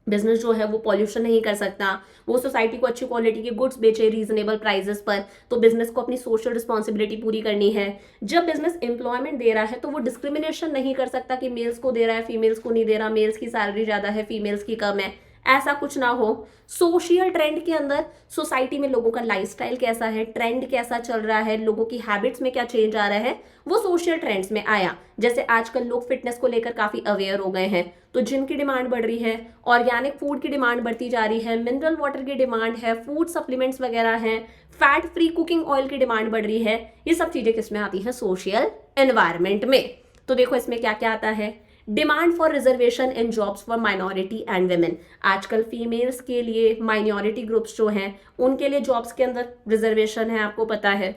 बिजनेस जो है वो पॉल्यूशन नहीं कर सकता, वो सोसाइटी को अच्छी क्वालिटी के गुड्स बेचे रीजनेबल प्राइजेस पर, तो बिजनेस को अपनी सोशल रिस्पॉन्सिबिलिटी पूरी करनी है। जब बिजनेस एम्प्लॉयमेंट दे रहा है तो वो डिस्क्रिमिनेशन नहीं कर सकता कि मेल्स को दे रहा है, फीमेल्स को नहीं दे रहा, मेल्स की सैलरी ज़्यादा है, फीमेल्स की कम है, ऐसा कुछ ना हो। सोशल ट्रेंड के अंदर सोसाइटी में लोगों का लाइफस्टाइल कैसा है, ट्रेंड कैसा चल रहा है, लोगों की हैबिट्स में क्या चेंज आ रहा है, वो सोशल ट्रेंड्स में आया। जैसे आजकल लोग फिटनेस को लेकर काफी अवेयर हो गए हैं, तो जिम की डिमांड बढ़ रही है, ऑर्गेनिक फूड की डिमांड बढ़ती जा रही है, मिनरल वाटर की डिमांड है, फूड सप्लीमेंट्स वगैरह हैं, फैट फ्री कुकिंग ऑयल की डिमांड बढ़ रही है। ये सब चीजें किसमें आती हैं? सोशल एनवायरमेंट में। तो देखो इसमें क्या क्या आता है। Demand for reservation in jobs for minority and women. आजकल फीमेल्स के लिए, माइनॉरिटी ग्रुप्स जो हैं उनके लिए जॉब्स के अंदर रिजर्वेशन है, आपको पता है।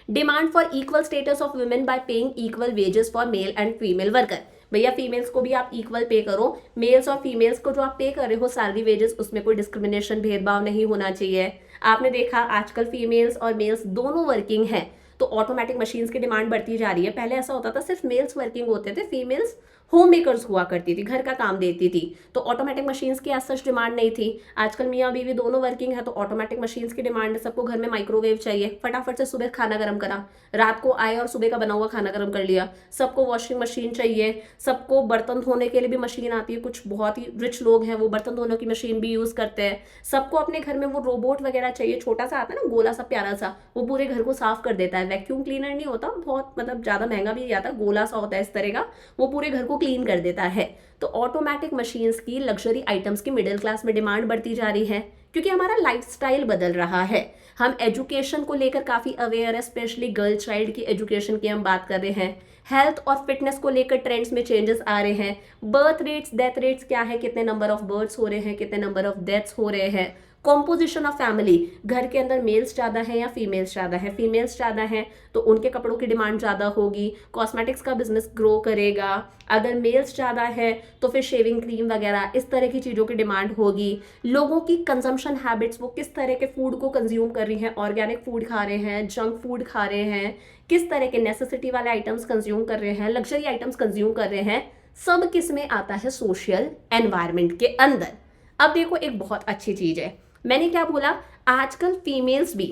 Demand for equal status of women bye paying equal wages for male and female worker. भैया फीमेल्स को भी आप इक्वल पे करो, मेल्स और फीमेल्स को जो आप पे कर रहे हो सैलरी वेजेस, उसमें कोई डिस्क्रिमिनेशन, भेदभाव नहीं होना चाहिए। आपने देखा आजकल फीमेल्स और मेल्स दोनों वर्किंग हैं, तो ऑटोमेटिक मशीन्स की डिमांड बढ़ती जा रही है। पहले ऐसा होता था सिर्फ मेल्स वर्किंग होते थे, फीमेल्स होम मेकर्स हुआ करती थी, घर का काम देती थी, तो ऑटोमेटिक मशीन्स की सच डिमांड नहीं थी। आजकल मियाँ बीवी दोनों वर्किंग है, तो ऑटोमेटिक मशीन्स की डिमांड है। सबको घर में माइक्रोवेव चाहिए, फटाफट से सुबह खाना गर्म करा, रात को आए और सुबह का बना हुआ खाना गर्म कर लिया। सबको वॉशिंग मशीन चाहिए, सबको बर्तन धोने के लिए भी मशीन आती है। कुछ बहुत ही रिच लोग हैं वो बर्तन धोने की मशीन भी यूज करते हैं। सबको अपने घर में वो रोबोट वगैरह चाहिए, छोटा सा आता है ना, गोला सा प्यारा सा, वो पूरे घर को साफ कर देता है। वैक्यूम क्लीनर नहीं होता, बहुत मतलब ज्यादा महंगा भी नहीं आता, गोला सा होता है इस तरह का, वो पूरे घर को क्लीन कर देता है। तो ऑटोमेटिक मशीन्स की, लग्जरी आइटम्स की मिडिल क्लास में डिमांड बढ़ती जा रही है, क्योंकि हमारा लाइफस्टाइल बदल रहा है। हम एजुकेशन को लेकर काफी अवेयर है, स्पेशली गर्ल चाइल्ड की एजुकेशन की हम बात कर रहे हैं। हेल्थ और फिटनेस को लेकर ट्रेंड्स में चेंजेस आ रहे हैं। बर्थ रेट्स, डेथ रेट्स क्या है, कितने नंबर ऑफ बर्थ्स हो रहे हैं, कितने नंबर ऑफ डेथ्स हो रहे हैं। कॉम्पोजिशन ऑफ फैमिली, घर के अंदर मेल्स ज़्यादा है या फीमेल्स ज़्यादा है, फीमेल्स ज़्यादा हैं तो उनके कपड़ों की डिमांड ज़्यादा होगी, कॉस्मेटिक्स का बिजनेस ग्रो करेगा। अगर मेल्स ज़्यादा है तो फिर शेविंग क्रीम वगैरह इस तरह की चीज़ों की डिमांड होगी। लोगों की कंजम्पशन हैबिट्स, वो किस तरह के फूड को कंज्यूम कर रही हैं, ऑर्गेनिक फूड खा रहे हैं, जंक फूड खा रहे हैं, किस तरह के नेसेसिटी वाले आइटम्स कंज्यूम कर रहे हैं, लग्जरी आइटम्स कंज्यूम कर रहे हैं, सब किस में आता है, सोशल एनवायरनमेंट के अंदर। अब देखो एक बहुत अच्छी चीज़ है, मैंने क्या बोला, आजकल फीमेल्स भी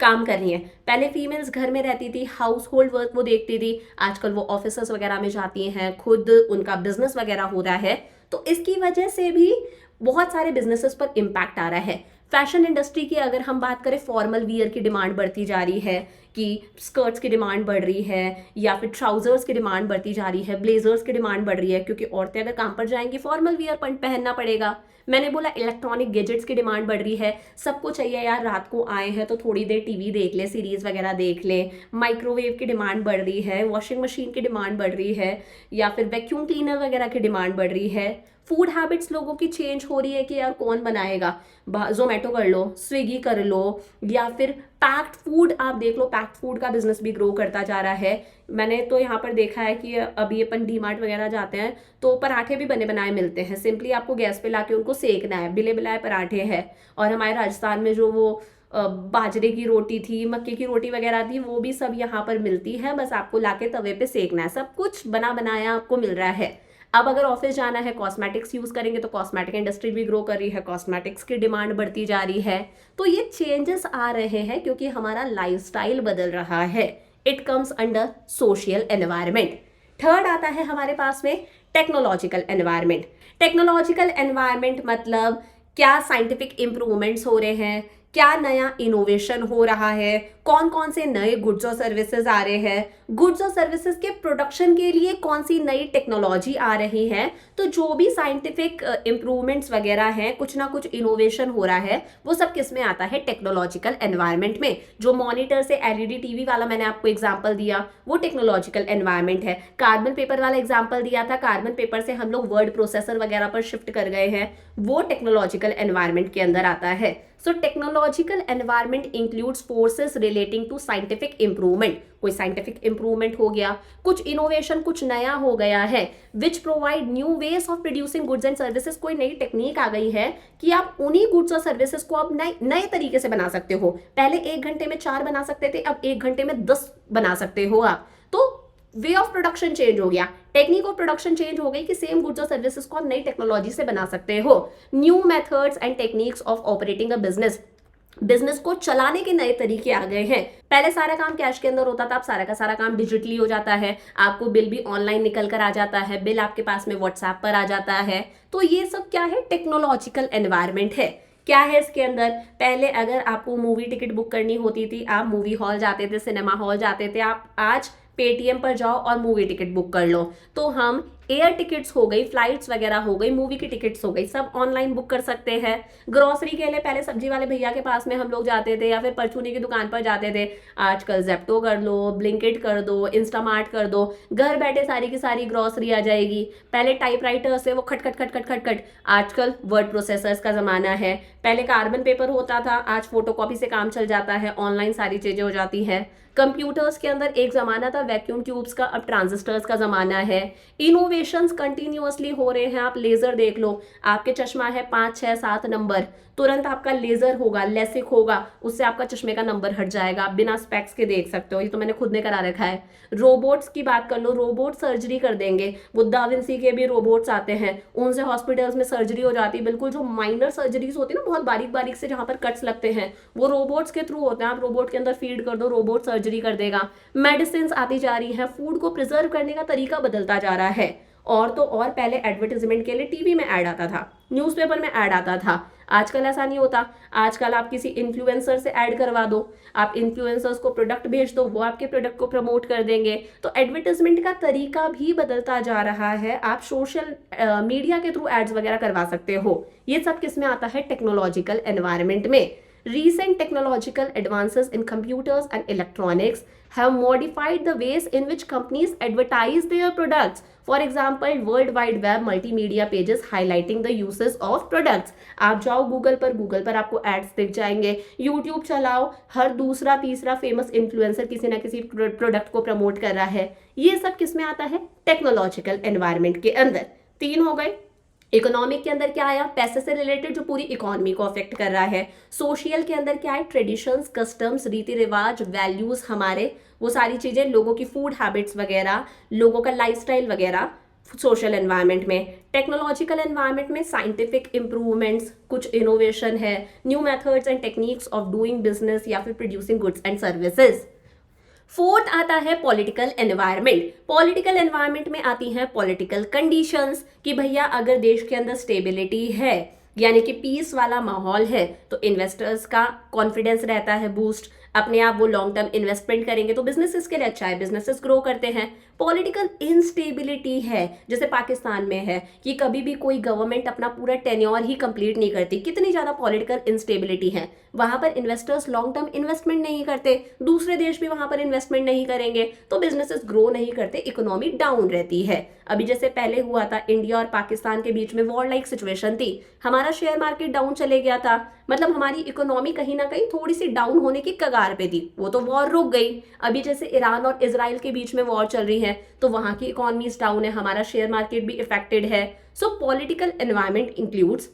काम कर रही हैं। पहले फीमेल्स घर में रहती थी, हाउस होल्ड वर्क वो देखती थी, आजकल वो ऑफिसर्स वगैरह में जाती हैं, खुद उनका बिजनेस वगैरह हो रहा है। तो इसकी वजह से भी बहुत सारे बिजनेसेस पर इम्पैक्ट आ रहा है। फैशन इंडस्ट्री की अगर हम बात करें, फॉर्मल वियर की डिमांड बढ़ती जा रही है, कि स्कर्ट्स की डिमांड बढ़ रही है, या फिर ट्राउजर्स की डिमांड बढ़ती जा रही है, ब्लेजर्स की डिमांड बढ़ रही है, क्योंकि औरतें अगर काम पर जाएंगी फॉर्मल वियर पहनना पड़ेगा। मैंने बोला इलेक्ट्रॉनिक गैजेट्स की डिमांड बढ़ रही है, सबको चाहिए यार रात को आए हैं तो थोड़ी देर टीवी देख ले, सीरीज वगैरह देख ले। माइक्रोवेव की डिमांड बढ़ रही है, वॉशिंग मशीन की डिमांड बढ़ रही है, या फिर वैक्यूम क्लीनर वगैरह की डिमांड बढ़ रही है। फूड हैबिट्स लोगों की चेंज हो रही है कि यार कौन बनाएगा, जोमेटो कर लो, स्विगी कर लो, या फिर पैक्ड फूड आप देख लो, पैक्ड फूड का बिजनेस भी ग्रो करता जा रहा है। मैंने तो यहाँ पर देखा है कि अभी अपन डीमार्ट वगैरह जाते हैं तो पराठे भी बने बनाए मिलते हैं, सिंपली आपको गैस पे लाके उनको सेकना है, बिले बिलाए पराठे हैं। और हमारे राजस्थान में जो वो बाजरे की रोटी थी, मक्के की रोटी वगैरह थी, वो भी सब यहाँ पर मिलती है, बस आपको लाके तवे पे सेकना है, सब कुछ बना बनाया आपको मिल रहा है। अब अगर ऑफिस जाना है, कॉस्मेटिक्स यूज करेंगे तो कॉस्मेटिक इंडस्ट्री भी ग्रो कर रही है, कॉस्मेटिक्स की डिमांड बढ़ती जा रही है। तो ये चेंजेस आ रहे हैं क्योंकि हमारा लाइफस्टाइल बदल रहा है। It comes under social environment. Third आता है हमारे पास में टेक्नोलॉजिकल एनवायरनमेंट। टेक्नोलॉजिकल एनवायरनमेंट मतलब क्या साइंटिफिक इंप्रूवमेंट्स हो रहे हैं, क्या नया इनोवेशन हो रहा है, कौन कौन से नए गुड्स और सर्विसेज आ रहे हैं, गुड्स और सर्विसेज के प्रोडक्शन के लिए कौन सी नई टेक्नोलॉजी आ रही है। तो जो भी साइंटिफिक इंप्रूवमेंट्स वगैरह हैं, कुछ ना कुछ इनोवेशन हो रहा है, वो सब किस में आता है, टेक्नोलॉजिकल एनवायरनमेंट में। जो मॉनिटर से एलईडी टीवी वाला मैंने आपको एग्जांपल दिया, वो टेक्नोलॉजिकल एनवायरनमेंट है। कार्बन पेपर वाला एग्जांपल दिया था, कार्बन पेपर से हम लोग वर्ड प्रोसेसर वगैरह पर शिफ्ट कर गए हैं, वो टेक्नोलॉजिकल एनवायरनमेंट के अंदर आता है। So technological environment includes forces relating to scientific improvement. कोई साइंटिफिक इंप्रूवमेंट हो गया, कुछ इनोवेशन, कुछ नया हो गया है, which provide new ways of producing goods and services. कोई नई टेक्निक आ गई है कि आप उन्हीं गुड्स और सर्विसेज को अब नए तरीके से बना सकते हो। पहले 1 घंटे में 4 बना सकते थे, अब 1 घंटे में 10 बना सकते हो आप। तो वे ऑफ प्रोडक्शन चेंज हो गया, टेक्निक ऑफ प्रोडक्शन चेंज हो गई कि सेम गुड्स और सर्विसेज को आप नई टेक्नोलॉजी से बना सकते हो। New methods and techniques of operating a business को चलाने के नए तरीके आ गए हैं। पहले सारा काम कैश के अंदर होता था, अब सारा का सारा काम डिजिटली हो जाता है, आपको बिल भी ऑनलाइन निकल कर आ जाता है, बिल आपके पास में व्हाट्सएप पर आ जाता है। तो ये सब क्या है, टेक्नोलॉजिकल एनवायरनमेंट है। क्या है इसके अंदर, पहले अगर आपको मूवी टिकट बुक करनी होती थी, आप मूवी हॉल जाते थे, सिनेमा हॉल जाते थे, आप आज पेटीएम पर जाओ और मूवी टिकट बुक कर लो। तो हम एयर टिकट्स हो गई, फ्लाइट्स वगैरह हो गई, मूवी की टिकट्स हो गई, सब ऑनलाइन बुक कर सकते हैं। ग्रोसरी के लिए पहले सब्जी वाले भैया के पास में हम लोग जाते थे या फिर परचूनी की दुकान पर जाते थे, आजकल जेप्टो कर लो, ब्लिंकिट कर दो, इंस्टामार्ट कर दो, घर बैठे सारी की सारी ग्रोसरी आ जाएगी। पहले टाइपराइटर से वो खट खट खट खट खट खट, आजकल वर्ड प्रोसेसर्स का ज़माना है। पहले कार्बन पेपर होता था, आज फोटोकॉपी से काम चल जाता है, ऑनलाइन सारी चीज़ें हो जाती हैं। कंप्यूटर्स के अंदर एक ज़माना था वैक्यूम ट्यूब्स का, अब ट्रांजिस्टर्स का ज़माना है। इनोवेशंस कंटिन्यूअसली हो रहे हैं। आप लेज़र देख लो, आपके चश्मा है 5 6 7 नंबर, तुरंत आपका लेज़र होगा, लेसिक होगा, उससे आपका चश्मे का नंबर हट जाएगा, आप बिना स्पेक्स के देख सकते हो। ये तो मैंने खुद ने करा रखा है। रोबोट्स की बात कर लो, रोबोट सर्जरी कर देंगे, वो दा विंसी के भी रोबोट्स आते हैं, उनसे हॉस्पिटल्स में सर्जरी हो जाती है। बिल्कुल जो माइनर सर्जरीज होती है ना, बहुत बारीक बारीक से जहाँ पर कट्स लगते हैं, वो रोबोट्स के थ्रू होते हैं। आप रोबोट के अंदर फीड कर दो, रोबोट सर्जरी कर देगा। मेडिसिन आती जा रही है, फूड को प्रिजर्व करने का तरीका बदलता जा रहा है। और तो और पहले एडवर्टाइजमेंट के लिए टीवी में ऐड आता था, न्यूज़पेपर में ऐड आता था, आजकल ऐसा नहीं होता। आजकल आप किसी इन्फ्लुएंसर से ऐड करवा दो, आप इन्फ्लुएंसर्स को प्रोडक्ट भेज दो, वो आपके प्रोडक्ट को प्रमोट कर देंगे। तो एडवर्टाइजमेंट का तरीका भी बदलता जा रहा है। आप सोशल मीडिया के थ्रू एड्स वगैरह करवा सकते हो। ये सब किस में आता है? टेक्नोलॉजिकल एनवायरनमेंट में। Recent technological advances in computers and electronics have modified the ways in which companies advertise their products. For example, World Wide Web multimedia pages highlighting the uses of products. आप जाओ Google पर आपको ads दिख जाएंगे। YouTube चलाओ, हर दूसरा तीसरा famous influencer किसी ना किसी प्रोडक्ट को प्रमोट कर रहा है। ये सब किस में आता है? टेक्नोलॉजिकल एनवायरनमेंट के अंदर। 3 हो गए। इकोनॉमिक के अंदर क्या आया? पैसे से रिलेटेड जो पूरी इकोनॉमी को अफेक्ट कर रहा है। सोशल के अंदर क्या है? ट्रेडिशंस, कस्टम्स, रीति रिवाज, वैल्यूज, हमारे वो सारी चीजें, लोगों की फूड हैबिट्स वगैरह, लोगों का लाइफस्टाइल वगैरह सोशल एनवायरनमेंट में। टेक्नोलॉजिकल एनवायरनमेंट में साइंटिफिक इंप्रूवमेंट्स, कुछ इनोवेशन है, new methods and techniques of doing business या फिर producing goods and services. 4th आता है पॉलिटिकल एनवायरनमेंट। पॉलिटिकल एनवायरनमेंट में आती हैं पॉलिटिकल कंडीशंस कि भैया अगर देश के अंदर स्टेबिलिटी है, यानी कि पीस वाला माहौल है, तो इन्वेस्टर्स का कॉन्फिडेंस रहता है बूस्ट, अपने आप वो लॉन्ग टर्म इन्वेस्टमेंट करेंगे, तो बिजनेसेस के लिए अच्छा है, बिजनेसेस ग्रो करते हैं। पॉलिटिकल इंस्टेबिलिटी है, जैसे पाकिस्तान में है कि कभी भी कोई गवर्नमेंट अपना पूरा टेन्योर ही कंप्लीट नहीं करती, कितनी ज़्यादा पॉलिटिकल इंस्टेबिलिटी है। वहाँ पर इन्वेस्टर्स लॉन्ग टर्म इन्वेस्टमेंट नहीं करते, दूसरे देश भी वहाँ पर इन्वेस्टमेंट नहीं करेंगे, तो बिजनेसेस ग्रो नहीं करते, इकोनॉमी डाउन रहती है। अभी जैसे पहले हुआ था, इंडिया और पाकिस्तान के बीच में वॉर लाइक सिचुएशन थी, हमारा शेयर मार्केट डाउन चले गया था, मतलब हमारी इकोनॉमी कहीं ना कहीं थोड़ी सी डाउन होने की कगार पे थी, वो तो वॉर रुक गई। अभी जैसे ईरान और इजराइल के बीच में वॉर चल रही है, तो वहाँ की इकोनॉमीज डाउन है, हमारा शेयर मार्केट भी इफेक्टेड है। सो political environment includes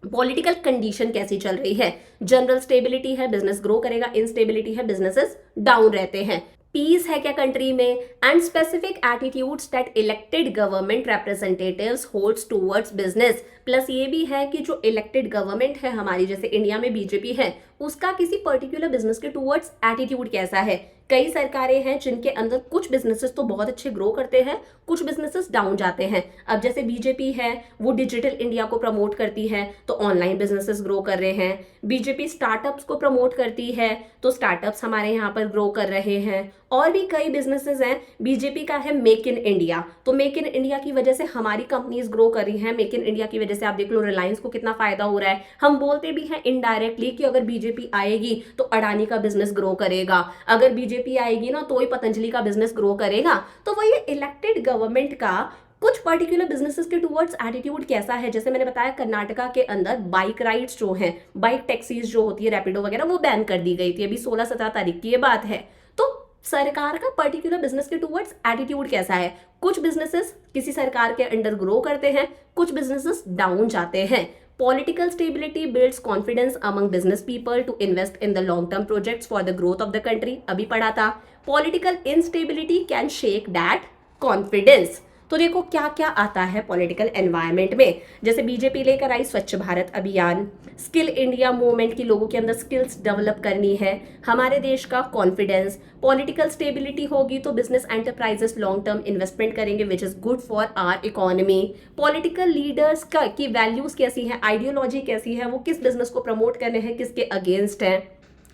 political condition कैसी चल रही है। जनरल स्टेबिलिटी है, बिजनेस ग्रो करेगा, इनस्टेबिलिटी है, बिजनेसेस डाउन रहते हैं। पीस है क्या कंट्री में, and specific attitudes that elected government representatives holds towards business. Plus ये भी है कि जो इलेक्टेड गवर्नमेंट है हमारी, जैसे इंडिया में बीजेपी है, उसका किसी पर्टिकुलर बिजनेस के टुवर्ड्स एटीट्यूड कैसा है। कई सरकारें हैं जिनके अंदर कुछ बिजनेसेस तो बहुत अच्छे ग्रो करते हैं, कुछ बिजनेसेस डाउन जाते हैं। अब जैसे बीजेपी है, वो डिजिटल इंडिया को प्रमोट करती है, तो ऑनलाइन बिजनेसेस ग्रो कर रहे हैं। बीजेपी स्टार्टअप्स को प्रमोट करती है, तो स्टार्टअप्स हमारे यहाँ पर ग्रो कर रहे हैं। और भी कई बिजनेसेस हैं। बीजेपी का है मेक इन इंडिया, तो मेक इन इंडिया की वजह से हमारी कंपनीज ग्रो कर रही हैं। मेक इन इंडिया की वजह से आप देख लो रिलायंस को कितना फायदा हो रहा है। हम बोलते भी हैं इनडायरेक्टली कि अगर बीजेपी आएगी तो अडानी का बिजनेस ग्रो करेगा, अगर बीजेपी आएगी ना तो ही पतंजलि का बिजनेस ग्रो करेगा। तो वही इलेक्टेड गवर्नमेंट का कुछ पर्टिकुलर बिजनेसेस के टुवर्ड्स एटीट्यूड कैसा है। जैसे मैंने बताया कर्नाटका के अंदर बाइक राइड्स जो हैं, बाइक टैक्सीज जो होती है, रैपिडो वगैरह, वो बैन कर दी गई थी, अभी 16-17 तारीख की ये बात है। तो सरकार का पर्टिकुलर बिजनेस के टुवर्ड्स एटीट्यूड कैसा है। कुछ बिजनेसेस किसी सरकार के अंडर ग्रो करते हैं, कुछ बिजनेसेस डाउन जाते हैं। Political stability builds confidence among business people to invest in the long-term projects for the growth of the country. अभी पढ़ा था। Political instability can shake that confidence. तो देखो क्या क्या आता है पॉलिटिकल एनवायरनमेंट में। जैसे बीजेपी लेकर आई स्वच्छ भारत अभियान, स्किल इंडिया मूवमेंट की लोगों के अंदर स्किल्स डेवलप करनी है, हमारे देश का कॉन्फिडेंस। पॉलिटिकल स्टेबिलिटी होगी तो business enterprises long term investment करेंगे, which is good for our economy. Political leaders का की वैल्यूज कैसी है, आइडियोलॉजी कैसी है, वो किस बिजनेस को प्रमोट करने हैं, किसके अगेंस्ट हैं।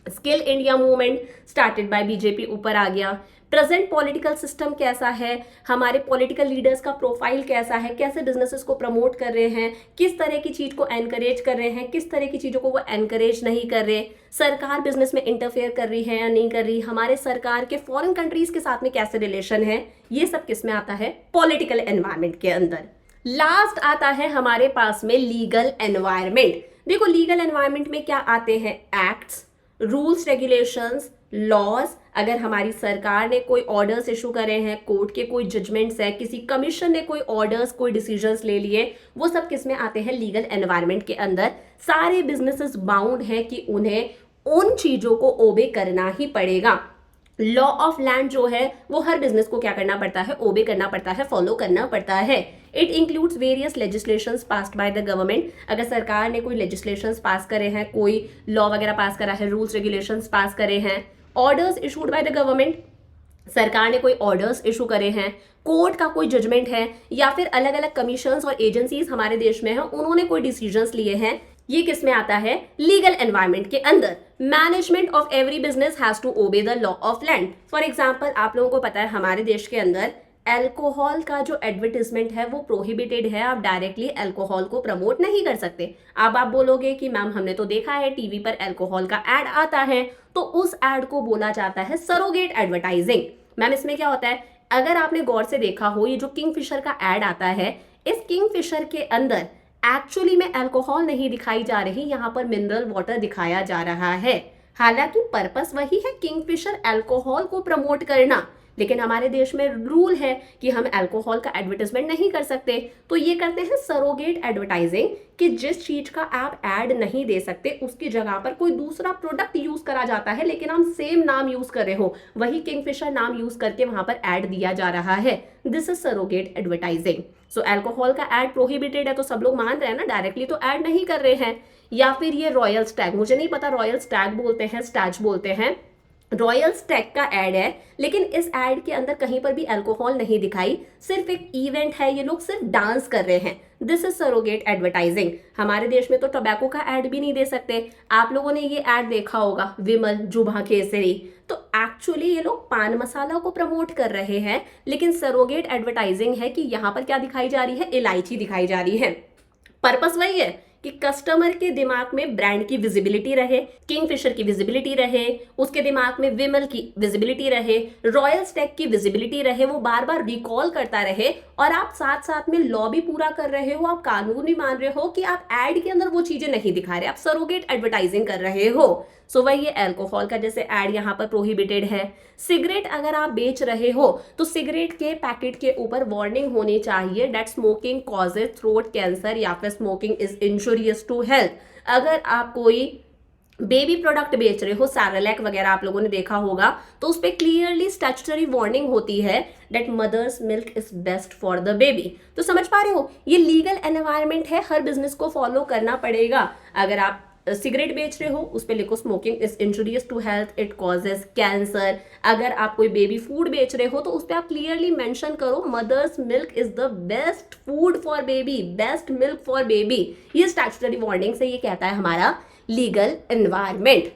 Skill India movement started by BJP ऊपर आ गया। प्रेजेंट पॉलिटिकल सिस्टम कैसा है, हमारे पॉलिटिकल लीडर्स का प्रोफाइल कैसा है, कैसे बिजनेसेस को प्रमोट कर रहे हैं, किस तरह की चीज को एनकरेज कर रहे हैं, किस तरह की चीजों को वो एनकरेज नहीं कर रहे, सरकार बिजनेस में इंटरफेयर कर रही है या नहीं कर रही, हमारे सरकार के फॉरेन कंट्रीज के साथ में कैसे रिलेशन है, ये सब किस में आता है, पॉलिटिकल एनवायरमेंट के अंदर। लास्ट आता है हमारे पास में लीगल एनवायरमेंट। देखो लीगल एनवायरमेंट में क्या आते हैं, एक्ट्स, रूल्स रेगुलेशंस, लॉज, अगर हमारी सरकार ने कोई ऑर्डर्स इशू करे हैं, कोर्ट के कोई जजमेंट्स है, किसी कमीशन ने कोई ऑर्डर्स कोई डिसीजंस ले लिए, वो सब किस में आते हैं, लीगल एनवायरमेंट के अंदर। सारे बिजनेसेस बाउंड है कि उन्हें उन चीजों को ओबे करना ही पड़ेगा। लॉ ऑफ लैंड जो है वो हर बिजनेस को क्या करना पड़ता है, ओबे करना पड़ता है, फॉलो करना पड़ता है। It includes various legislations passed by the government. अगर सरकार ने कोई लेजिस्लेशंस पास करे हैं, कोई लॉ वगैरह पास करा है, रूल्स रेगुलेशंस पास करे हैं, orders issued by the government, सरकार ने कोई ऑर्डर्स इशू करे हैं, कोर्ट का कोई जजमेंट है, या फिर अलग अलग कमीशंस और एजेंसीज हमारे देश में हैं, उन्होंने कोई डिसीजंस लिए हैं, ये किस में आता है, लीगल एनवायरमेंट के अंदर। Management of every business has to obey the law of land. For example आप लोगों को पता है हमारे देश के अंदर एल्कोहल का जो एडवर्टिजमेंट है वो प्रोहिबिटेड है, आप डायरेक्टली एल्कोहल को प्रमोट नहीं कर सकते। अब आप बोलोगे कि मैम हमने तो देखा है टीवी पर एल्कोहल का एड आता है, तो उस एड को बोला जाता है सरोगेट एडवर्टाइजिंग। मैम इसमें क्या होता है, अगर आपने गौर से देखा हो, ये जो किंगफिशर का एड आता है, इस किंगफिशर के अंदर एक्चुअली में अल्कोहल नहीं दिखाई जा रही, यहाँ पर मिनरल वाटर दिखाया जा रहा है। हालांकि पर्पस वही है, किंगफिशर अल्कोहल को प्रमोट करना, लेकिन हमारे देश में रूल है कि हम अल्कोहल का एडवर्टाइजमेंट नहीं कर सकते, तो ये करते हैं सरोगेट एडवर्टाइजिंग, कि जिस चीज का आप ऐड नहीं दे सकते उसकी जगह पर कोई दूसरा प्रोडक्ट यूज करा जाता है, लेकिन हम सेम नाम यूज कर रहे हो, वही किंगफिशर नाम यूज करके वहां पर ऐड दिया जा रहा है। This is surrogate advertising. So alcohol का ऐड प्रोहिबिटेड है, तो सब लोग मान रहे हैं ना, डायरेक्टली तो ऐड नहीं कर रहे हैं। या फिर ये रॉयल स्टैग, मुझे नहीं पता रॉयल स्टैग बोलते हैं स्टैच बोलते हैं, रॉयल स्टैग का एड है, लेकिन इस एड के अंदर कहीं पर भी अल्कोहल नहीं दिखाई, सिर्फ एक इवेंट है, ये लोग सिर्फ डांस कर रहे हैं। This is surrogate advertising. हमारे देश में तो टोबैको का एड भी नहीं दे सकते। आप लोगों ने ये एड देखा होगा, विमल जुभा केसरी, तो एक्चुअली ये लोग पान मसाला को प्रमोट कर रहे हैं, लेकिन सरोगेट एडवर्टाइजिंग है कि यहाँ पर क्या दिखाई जा रही है, इलायची दिखाई जा रही है। पर्पस वही है कि कस्टमर के दिमाग में ब्रांड की विजिबिलिटी रहे, किंगफिशर की विजिबिलिटी रहे, उसके दिमाग में विमल की विजिबिलिटी रहे, रॉयल स्टैग की विजिबिलिटी रहे, वो बार बार रिकॉल करता रहे, और आप साथ साथ में लॉ भी पूरा कर रहे हो, आप कानून भी मान रहे हो कि आप एड के अंदर वो चीजें नहीं दिखा रहे, आप सरोगेट एडवर्टाइजिंग कर रहे हो। सो वही ये अल्कोहल का जैसे एड यहाँ पर प्रोहिबिटेड है। सिगरेट अगर आप बेच रहे हो तो सिगरेट के पैकेट के ऊपर वार्निंग होनी चाहिए that smoking causes throat cancer या फिर smoking is injurious to health. अगर आप कोई बेबी प्रोडक्ट बेच रहे हो, सैरेलैक वगैरह आप लोगों ने देखा होगा, तो उस पर क्लियरली स्टैट्यूटरी वार्निंग होती है that mother's milk is best for the baby. तो समझ पा रहे हो, ये लीगल एनवायरमेंट है, हर बिजनेस को फॉलो करना पड़ेगा। अगर आप सिगरेट बेच रहे हो उस पे लिखो smoking is injurious to health, it causes cancer. अगर आप कोई बेबी फूड बेच रहे हो तो उस पे आप क्लियरली मेंशन करो mother's milk is the best food for baby, best milk for baby. ये स्टैट्यूटरी वार्निंग से ये कहता है हमारा legal environment.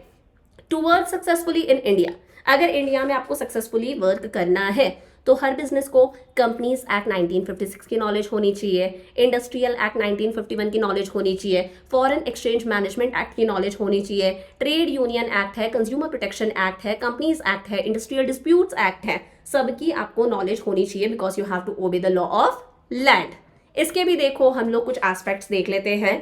Toward successfully in India, अगर इंडिया में आपको सक्सेसफुली वर्क करना है तो हर बिजनेस को कंपनीज एक्ट 1956 की नॉलेज होनी चाहिए, इंडस्ट्रियल एक्ट 1951 की नॉलेज होनी चाहिए, फॉरेन एक्सचेंज मैनेजमेंट एक्ट की नॉलेज होनी चाहिए, ट्रेड यूनियन एक्ट है, कंज्यूमर प्रोटेक्शन एक्ट है, कंपनीज एक्ट है, इंडस्ट्रियल डिस्प्यूट्स एक्ट है, सबकी आपको नॉलेज होनी चाहिए because you have to obey the law of land. इसके भी देखो हम लोग कुछ एस्पेक्ट्स देख लेते हैं।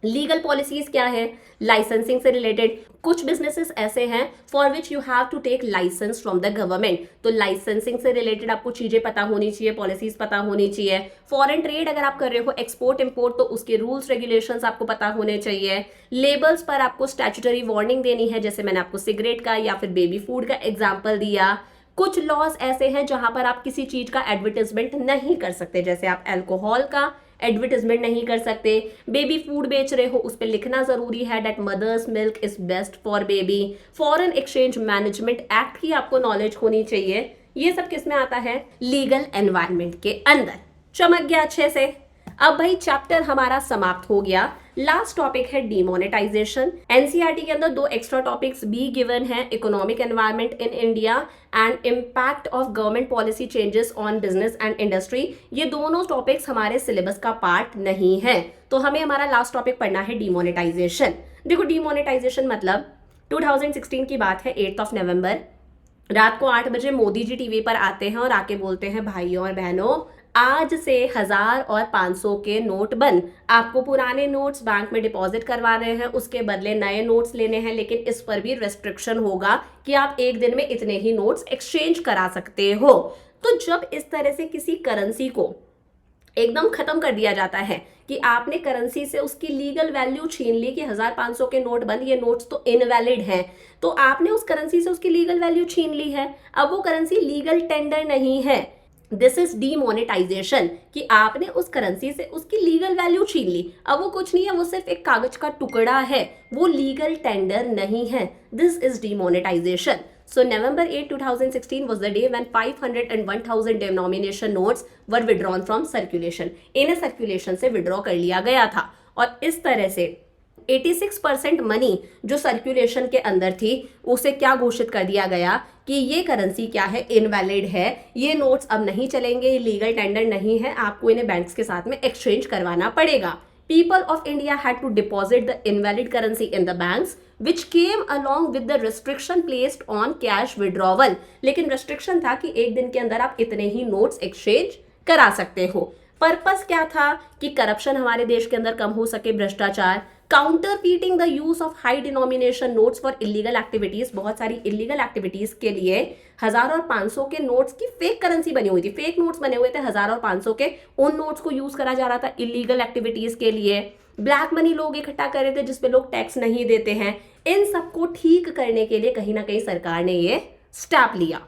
लीगल पॉलिसीज क्या है, लाइसेंसिंग से रिलेटेड कुछ बिजनेसेस ऐसे हैं for which you have to take licence from the government, तो लाइसेंसिंग से रिलेटेड आपको चीजें पता होनी चाहिए, पॉलिसीज पता होनी चाहिए। फॉरेन ट्रेड अगर आप कर रहे हो, एक्सपोर्ट इंपोर्ट, तो उसके रूल्स रेगुलेशंस आपको पता होने चाहिए। लेबल्स पर आपको स्टैट्यूटरी वार्निंग देनी है, जैसे मैंने आपको सिगरेट का या फिर बेबी फूड का एग्जाम्पल दिया। कुछ लॉज ऐसे हैं जहां पर आप किसी चीज का एडवर्टाइजमेंट नहीं कर सकते, जैसे आप अल्कोहल का एडवर्टाइजमेंट नहीं कर सकते, बेबी फूड बेच रहे हो उस पर लिखना जरूरी है that mother's milk is best for baby. Foreign exchange management act की आपको नॉलेज होनी चाहिए। ये सब किस में आता है, लीगल एनवायरमेंट के अंदर। चमक गया अच्छे से। अब भाई चैप्टर हमारा समाप्त हो गया। लास्ट टॉपिक है डीमोनेटाइजेशन। एनसीईआरटी के अंदर दो एक्स्ट्रा टॉपिक्स भी गिवन है, economic environment in India and impact of government policy changes on business and industry. ये दोनों टॉपिक्स हमारे सिलेबस का पार्ट नहीं है, तो हमें हमारा लास्ट टॉपिक पढ़ना है डीमोनेटाइजेशन। देखो डीमोनेटाइजेशन मतलब 2016 की बात है, 8 नवंबर रात को 8 बजे मोदी जी टीवी पर आते हैं और आके बोलते हैं भाइयों और बहनों आज से 1000 और 500 के नोट बंद। आपको पुराने नोट्स बैंक में डिपॉजिट करवाने हैं, उसके बदले नए नोट्स लेने हैं, लेकिन इस पर भी रेस्ट्रिक्शन होगा कि आप एक दिन में इतने ही नोट्स एक्सचेंज करा सकते हो। तो जब इस तरह से किसी करेंसी को एकदम खत्म कर दिया जाता है कि आपने करेंसी से उसकी लीगल वैल्यू छीन ली कि 1500 के नोट बंद, ये नोट्स तो इनवैलिड हैं, तो आपने उस करेंसी से उसकी लीगल वैल्यू छीन ली है, अब वो करेंसी लीगल टेंडर नहीं है। दिस इज डीमोनेटाइजेशन कि आपने उस करेंसी से उसकी लीगल वैल्यू छीन ली, अब वो कुछ नहीं है, वो सिर्फ एक कागज का टुकड़ा है, वो लीगल टेंडर नहीं है। This is demonetisation. So November 8, 2016 was the day when 500 and 1000 denomination notes were withdrawn from circulation. इन्हें circulation से withdraw कर लिया गया था और इस तरह से 86% मनी जो सर्कुलेशन के अंदर थी उसे क्या घोषित कर दिया गया कि ये करेंसी क्या है, इनवैलिड है, ये नोट्स अब नहीं चलेंगे, ये लीगल टेंडर नहीं है, आपको इन्हें बैंक्स के साथ में एक्सचेंज करवाना पड़ेगा। People of India had to deposit the invalid currency in the banks, which came along with the restriction placed on cash withdrawal. लेकिन restriction था कि एक दिन के अंदर आप इतने ही नोट्स एक्सचेंज करा सकते हो। पर्पस क्या था कि करप्शन हमारे देश के अंदर कम हो सके, भ्रष्टाचार, counterfeiting the use of high denomination notes for illegal activities. बहुत सारी इलीगल एक्टिविटीज के लिए 1000 और 500 के नोट्स की फेक करेंसी बनी हुई थी, फेक नोट्स बने हुए थे 1000 और 500 के, उन नोट्स को यूज करा जा रहा था इलीगल एक्टिविटीज के लिए। ब्लैक मनी लोग इकट्ठा कर रहे थे जिसपे लोग टैक्स नहीं देते हैं। इन सबको ठीक करने के लिए कहीं ना कहीं सरकार ने ये स्टेप लिया।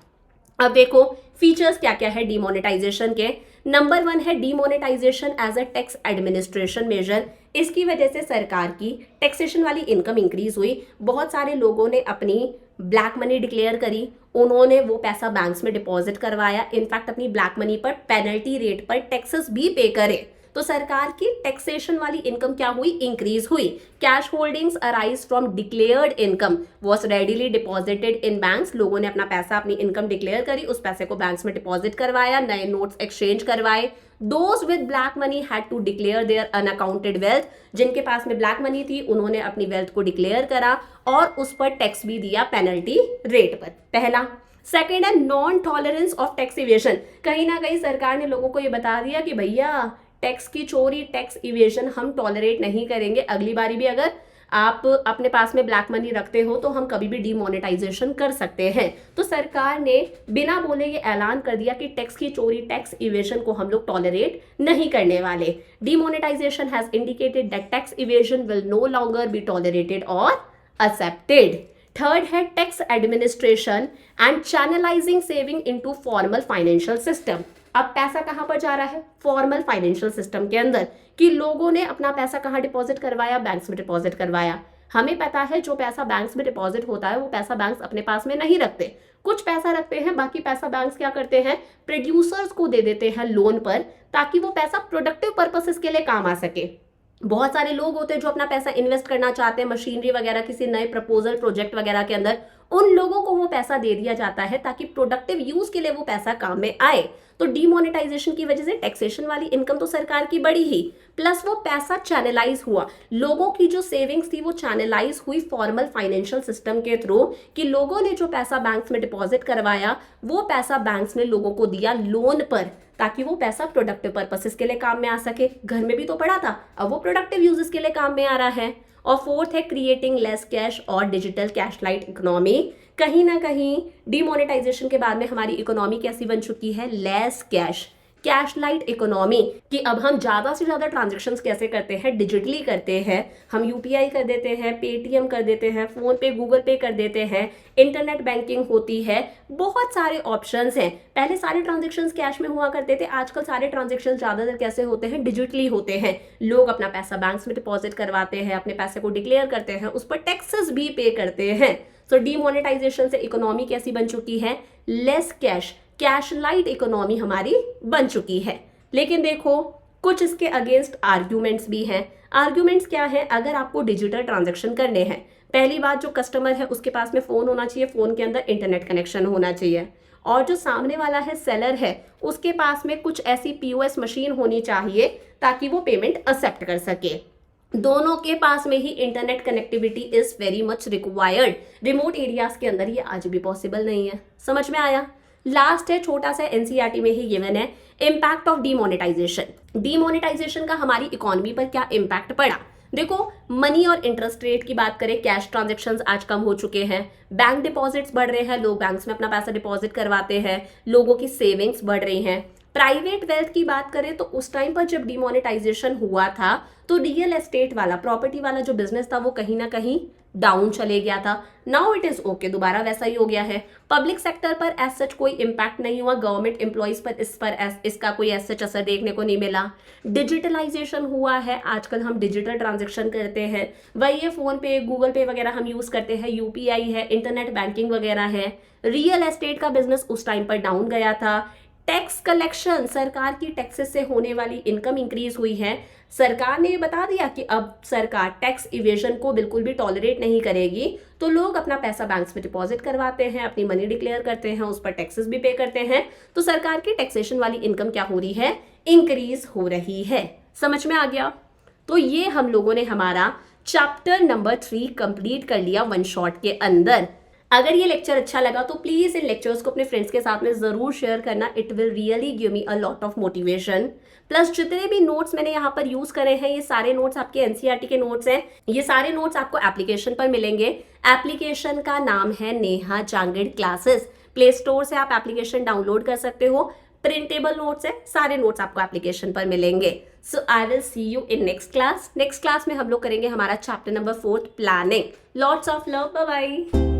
अब देखो फीचर्स क्या क्या है डीमोनेटाइजेशन के। नंबर 1 है demonetisation as a tax administration measure. इसकी वजह से सरकार की टैक्सेशन वाली इनकम इंक्रीज हुई। बहुत सारे लोगों ने अपनी ब्लैक मनी डिक्लेयर करी, उन्होंने वो पैसा बैंक्स में डिपॉजिट करवाया, इनफैक्ट अपनी ब्लैक मनी पर पेनल्टी रेट पर टैक्सेस भी पे करे, तो सरकार की टैक्सेशन वाली इनकम क्या हुई, इंक्रीज हुई। Cash holdings arise from declared income was readily deposited in banks. लोगों ने अपना पैसा, अपनी इनकम डिक्लेयर करी, उस पैसे को बैंक्स में डिपॉजिट करवाया, नए नोट्स एक्सचेंज करवाए। Those with black money had to declare their unaccounted wealth. जिनके पास में ब्लैक मनी थी उन्होंने अपनी वेल्थ को डिक्लेयर करा और उस पर टैक्स भी दिया पेनल्टी रेट पर। पहला। सेकेंड है non tolerance of tax evasion. कहीं ना कहीं सरकार ने लोगों को ये बता दिया कि भैया टैक्स की चोरी, टैक्स इवेशन हम टॉलरेट नहीं करेंगे, अगली बारी भी अगर आप अपने पास में ब्लैक मनी रखते हो तो हम कभी भी डीमोनेटाइजेशन कर सकते हैं। तो सरकार ने बिना बोले ये ऐलान कर दिया कि टैक्स की चोरी, टैक्स इवेशन को हम लोग टॉलरेट नहीं करने वाले। Demonetisation has indicated that tax evasion will no longer be tolerated और एक्सेप्टेड। थर्ड है tax administration and channelising saving into formal financial system. अब पैसा कहां पर जा रहा है, फॉर्मल फाइनेंशियल सिस्टम के अंदर, कि लोगों ने अपना पैसा कहां डिपॉजिट करवाया, बैंक्स में डिपॉजिट करवाया। हमें पता है जो पैसा बैंक्स में डिपॉजिट होता है वो पैसा बैंक्स अपने पास में नहीं रखते, कुछ पैसा रखते हैं, बाकी पैसा बैंक्स क्या करते हैं, प्रोड्यूसर्स को दे देते हैं लोन पर, ताकि वो पैसा प्रोडक्टिव पर्पसेस के लिए काम आ सके। बहुत सारे लोग होते हैं जो अपना पैसा इन्वेस्ट करना चाहते हैं मशीनरी वगैरह, किसी नए प्रपोजल प्रोजेक्ट वगैरह के अंदर, उन लोगों को वो पैसा दे दिया जाता है ताकि प्रोडक्टिव यूज के लिए वो पैसा काम में आए। तो डीमोनेटाइजेशन की वजह से टैक्सेशन वाली इनकम तो सरकार की बढ़ी ही, प्लस वो पैसा चैनलाइज हुआ, लोगों की जो सेविंग्स थी वो चैनलाइज हुई फॉर्मल फाइनेंशियल सिस्टम के थ्रू, कि लोगों ने जो पैसा बैंक्स में डिपॉजिट करवाया वो पैसा बैंक्स ने लोगों को दिया लोन पर, ताकि वो पैसा प्रोडक्टिव पर्पसेस के लिए काम में आ सके। घर में भी तो पड़ा था, अब वो प्रोडक्टिव यूजेस के लिए काम में आ रहा है। और फोर्थ है क्रिएटिंग लेस कैश और डिजिटल कैश लाइट इकोनॉमी। कहीं ना कहीं डीमोनेटाइजेशन के बाद में हमारी इकोनॉमी कैसी बन चुकी है, less cash, cash light economy, कि अब हम ज़्यादा से ज़्यादा ट्रांजेक्शन्स कैसे करते हैं, डिजिटली करते हैं। हम यूपीआई कर देते हैं, पेटीएम कर देते हैं, फ़ोन पे, गूगल पे कर देते हैं, इंटरनेट बैंकिंग होती है, बहुत सारे ऑप्शंस हैं। पहले सारे ट्रांजेक्शन्स कैश में हुआ करते थे, आजकल सारे ट्रांजेक्शन्स ज़्यादातर कैसे होते हैं, डिजिटली होते हैं। लोग अपना पैसा बैंक्स में डिपॉजिट करवाते हैं, अपने पैसे को डिक्लेयर करते हैं, उस पर टैक्सेस भी पे करते हैं। सो डीमोनेटाइजेशन से इकोनॉमी कैसी बन चुकी है, less cash, cash light economy हमारी बन चुकी है। लेकिन देखो कुछ इसके अगेंस्ट आर्ग्यूमेंट्स भी हैं। आर्ग्यूमेंट्स क्या है? अगर आपको डिजिटल ट्रांजैक्शन करने हैं, पहली बात जो कस्टमर है उसके पास में फ़ोन होना चाहिए, फ़ोन के अंदर इंटरनेट कनेक्शन होना चाहिए, और जो सामने वाला है सेलर है उसके पास में कुछ ऐसी पीओएस मशीन होनी चाहिए ताकि वो पेमेंट एक्सेप्ट कर सके। दोनों के पास में ही internet connectivity is very much required. Remote areas के अंदर ये आज भी पॉसिबल नहीं है। समझ में आया? लास्ट है, छोटा सा एनसीईआरटी में ही गिवन है, इम्पैक्ट ऑफ डीमोनेटाइजेशन। डीमोनेटाइजेशन का हमारी इकोनॉमी पर क्या इम्पैक्ट पड़ा? देखो, मनी और इंटरेस्ट रेट की बात करें, कैश ट्रांजैक्शंस आज कम हो चुके हैं, बैंक डिपॉजिट्स बढ़ रहे हैं, लोग बैंक्स में अपना पैसा डिपॉजिट करवाते हैं, लोगों की सेविंग्स बढ़ रही हैं। प्राइवेट वेल्थ की बात करें तो उस टाइम पर जब डिमोनेटाइजेशन हुआ था तो रियल एस्टेट वाला, प्रॉपर्टी वाला जो बिजनेस था वो कहीं ना कहीं डाउन चले गया था। नाउ इट इज ओके, दोबारा वैसा ही हो गया है। पब्लिक सेक्टर पर एज सच कोई इम्पैक्ट नहीं हुआ, गवर्नमेंट एम्प्लॉयज पर इसका कोई एज सच असर देखने को नहीं मिला। डिजिटलाइजेशन हुआ है, आजकल हम डिजिटल ट्रांजेक्शन करते हैं, वही है फोन पे, गूगल पे वगैरह हम यूज करते हैं, यूपीआई है, इंटरनेट बैंकिंग वगैरह है। रियल एस्टेट का बिजनेस उस टाइम पर डाउन गया था। टैक्स कलेक्शन, सरकार की टैक्सेस से होने वाली इनकम इंक्रीज हुई है। सरकार ने बता दिया कि अब सरकार टैक्स इवेजन को बिल्कुल भी टॉलरेट नहीं करेगी, तो लोग अपना पैसा बैंक्स में डिपॉजिट करवाते हैं, अपनी मनी डिक्लेयर करते हैं, उस पर टैक्सेस भी पे करते हैं, तो सरकार की टैक्सेशन वाली इनकम क्या हो रही है? इंक्रीज हो रही है। समझ में आ गया? तो ये हम लोगों ने हमारा चैप्टर नंबर 3 कंप्लीट कर लिया वन शॉट के अंदर। अगर ये लेक्चर अच्छा लगा तो प्लीज इन लेक्चर्स को अपने फ्रेंड्स के साथ में जरूर शेयर करना। It will really give me a lot of motivation. Plus जितने भी नोट्स मैंने यहाँ पर यूज करे हैं, ये सारे नोट्स आपके एनसीईआरटी के नोट्स हैं। ये सारे नोट्स आपको एप्लीकेशन पर मिलेंगे। एप्लीकेशन का नाम है Neha Jangid classes. Play store से आप एप्लीकेशन डाउनलोड कर सकते हो। प्रिंटेबल नोट्स है, सारे नोट्स आपको एप्लीकेशन पर मिलेंगे। So I will see you in next class. Next class में हम लोग करेंगे हमारा chapter number 4 planning. Lots of love, bye bye.